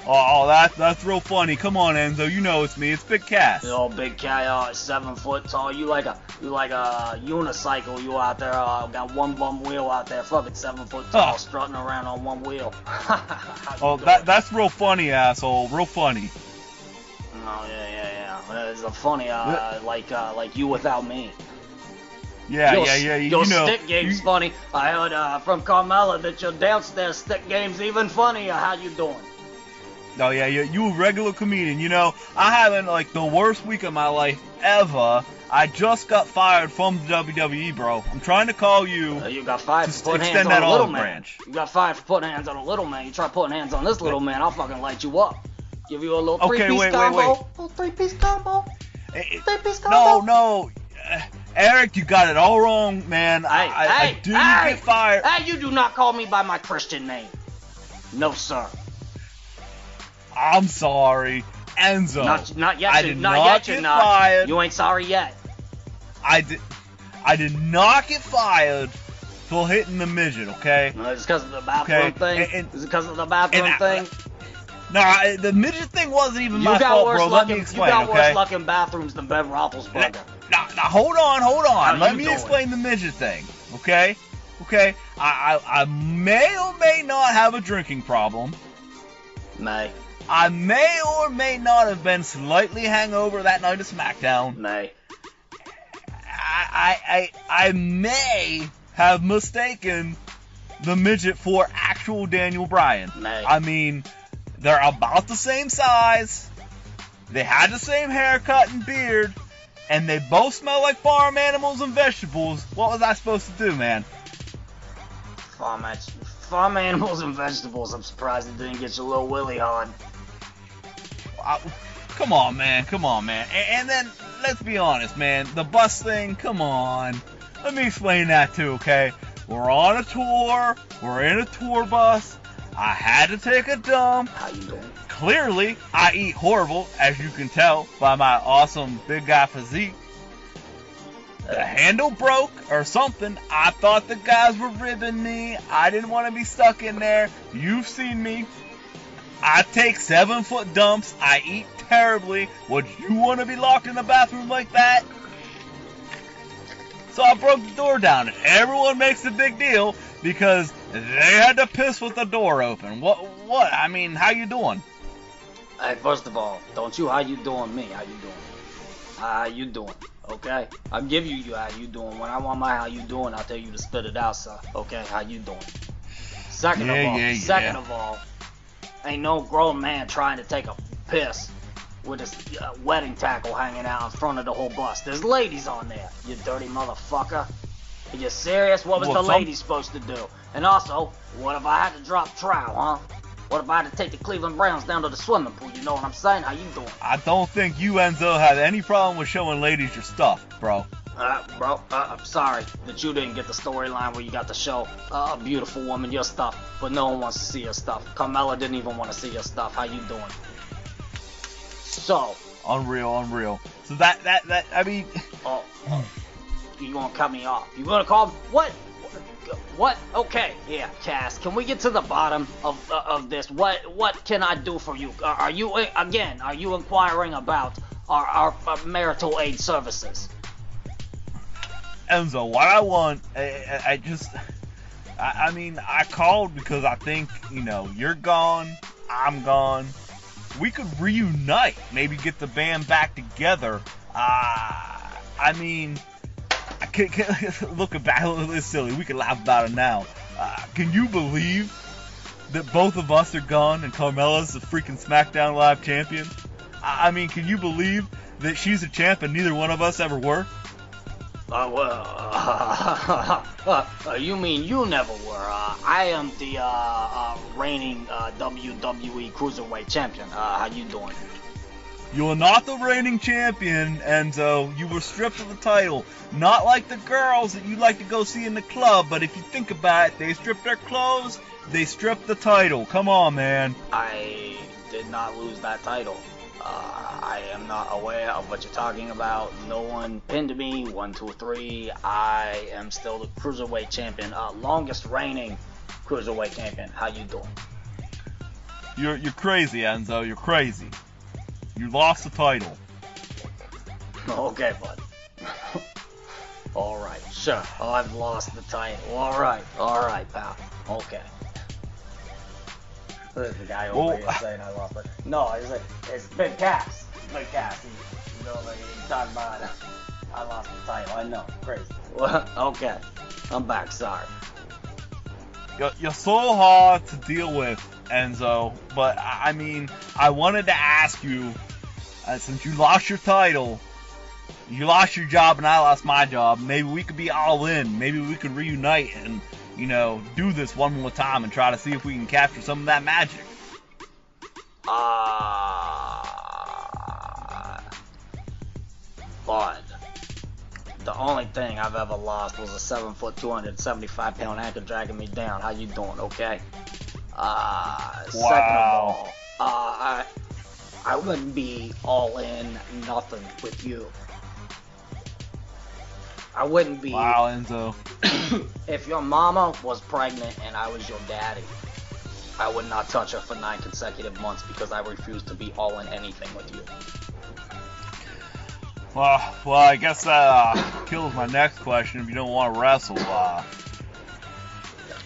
Oh, that's real funny. Come on, Enzo. You know it's me. It's Big Cass. Yo, Big Cass, 7 foot tall. You like a unicycle. You out there got one bum wheel out there, fucking 7 foot tall, strutting around on one wheel. Oh, that's real funny, asshole. Real funny. Oh yeah. It's a funny like you without me. Yeah. Your stick game's funny. I heard from Carmella that your downstairs stick game's even funnier. How you doing? Oh yeah, you a regular comedian. You know, I having like the worst week of my life ever. I just got fired from the WWE, bro. I'm trying to call you. You got fired for putting hands on a little man. You got fired for putting hands on a little man. You try putting hands on this little man, I'll fucking light you up. Give you a little three-piece combo. Wait. Little three-piece combo. Three-piece combo. No. Eric, you got it all wrong, man. I didn't get fired. Hey, you do not call me by my Christian name. No, sir. I'm sorry, Enzo. Not yet. I did not get fired. You ain't sorry yet. I did not get fired for hitting the midget. Okay. No, it's because of the bathroom thing. Is it because of the bathroom thing? No, the midget thing wasn't even my fault, bro. Let me explain. You got worse luck in bathrooms than Ben Roethlisberger. Now, hold on. Let me explain the midget thing. Okay. I may or may not have a drinking problem. I may or may not have been slightly hangover that night of SmackDown. I may have mistaken the midget for actual Daniel Bryan. I mean, they're about the same size. They had the same haircut and beard. And they both smell like farm animals and vegetables. What was I supposed to do, man? Farm animals and vegetables. I'm surprised it didn't get your little willy hard. Come on, man. And then, let's be honest, man. The bus thing, come on. Let me explain that too, okay? We're on a tour. We're in a tour bus. I had to take a dump. How you doing? Clearly, I eat horrible, as you can tell by my awesome big guy physique. The handle broke or something. I thought the guys were ribbing me. I didn't want to be stuck in there. You've seen me. I take 7-foot dumps. I eat terribly. Would you want to be locked in a bathroom like that? So I broke the door down, and everyone makes a big deal because they had to piss with the door open. What? I mean, how you doing? Hey, first of all, don't you how you doing me? How you doing? How you doing? Okay? I'll give you how you doing. When I want my how you doing, I'll tell you to spit it out, sir. Okay? How you doing? Second of all, ain't no grown man trying to take a piss with his wedding tackle hanging out in front of the whole bus. There's ladies on there, you dirty motherfucker. Are you serious? What was the ladies supposed to do? And also, what if I had to drop trowel, huh? What if I had to take the Cleveland Browns down to the swimming pool? You know what I'm saying? How you doing? I don't think you, Enzo, had any problem with showing ladies your stuff, bro. I'm sorry that you didn't get the storyline where you got to show a beautiful woman your stuff, but no one wants to see your stuff. Carmella didn't even want to see your stuff. How you doing? So. Unreal. So that I mean. Oh, you gonna cut me off? You gonna call me? What? Okay, yeah, Cass. Can we get to the bottom of this? What can I do for you? Are you inquiring about our marital aid services? Enzo, what I want, I mean, I called because I think, you're gone, I'm gone. We could reunite, maybe get the band back together. I mean, looking back, it's silly. We can laugh about it now. Can you believe that both of us are gone and Carmella's the freaking SmackDown Live champion? I mean, can you believe that she's a champ and neither one of us ever were? You mean you never were? I am the reigning WWE Cruiserweight champion. How you doing? You are not the reigning champion, Enzo. You were stripped of the title. Not like the girls that you like to go see in the club, but if you think about it, they stripped their clothes, they stripped the title. Come on, man. I did not lose that title. I am not aware of what you're talking about. No one pinned me. 1, 2, 3. I am still the Cruiserweight champion. Longest reigning Cruiserweight champion. How you doing? You're crazy, Enzo. You're crazy. You lost the title. Okay, bud. Alright, sure. I've lost the title. Alright, pal. Okay. There's the guy over here saying I lost it. No, it's Big Cass. Big Cass. He's talking about I lost the title. I know. Crazy. Well, okay. I'm back. Sorry. You're so hard to deal with, Enzo. But, I mean, I wanted to ask you, since you lost your title, you lost your job and I lost my job, maybe we could be all in. Maybe we could reunite and, do this one more time and try to see if we can capture some of that magic. Bud. The only thing I've ever lost was a 7-foot, 275-pound anchor dragging me down. How you doing? Okay. Second of all, I wouldn't be all in nothing with you. I wouldn't be. Wow, Enzo. If your mama was pregnant and I was your daddy, I would not touch her for 9 consecutive months because I refuse to be all in anything with you. Well, I guess that kills my next question if you don't want to wrestle. That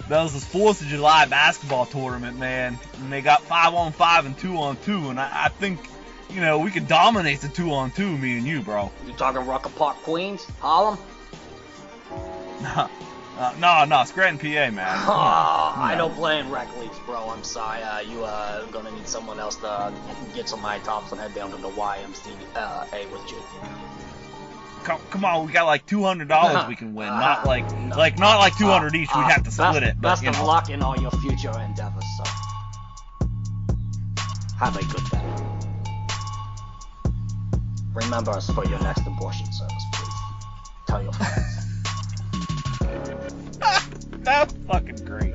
was this 4th of July basketball tournament, man. And they got 5-on-5 and 2-on-2, and I think, we could dominate the 2-on-2, me and you, bro. You talking Rucker Park, Queens? Harlem? No, Scranton, PA, man. I don't play in rec leagues, bro. I'm sorry. You gonna need someone else to get some high tops and head down to the YMCA with you. Come on, we got like $200 we can win, not like 200 each. We'd have to split it. Best of luck in all your future endeavors, sir. Have a good day. Remember us for your next abortion service, please. Tell your friends. That's fucking great.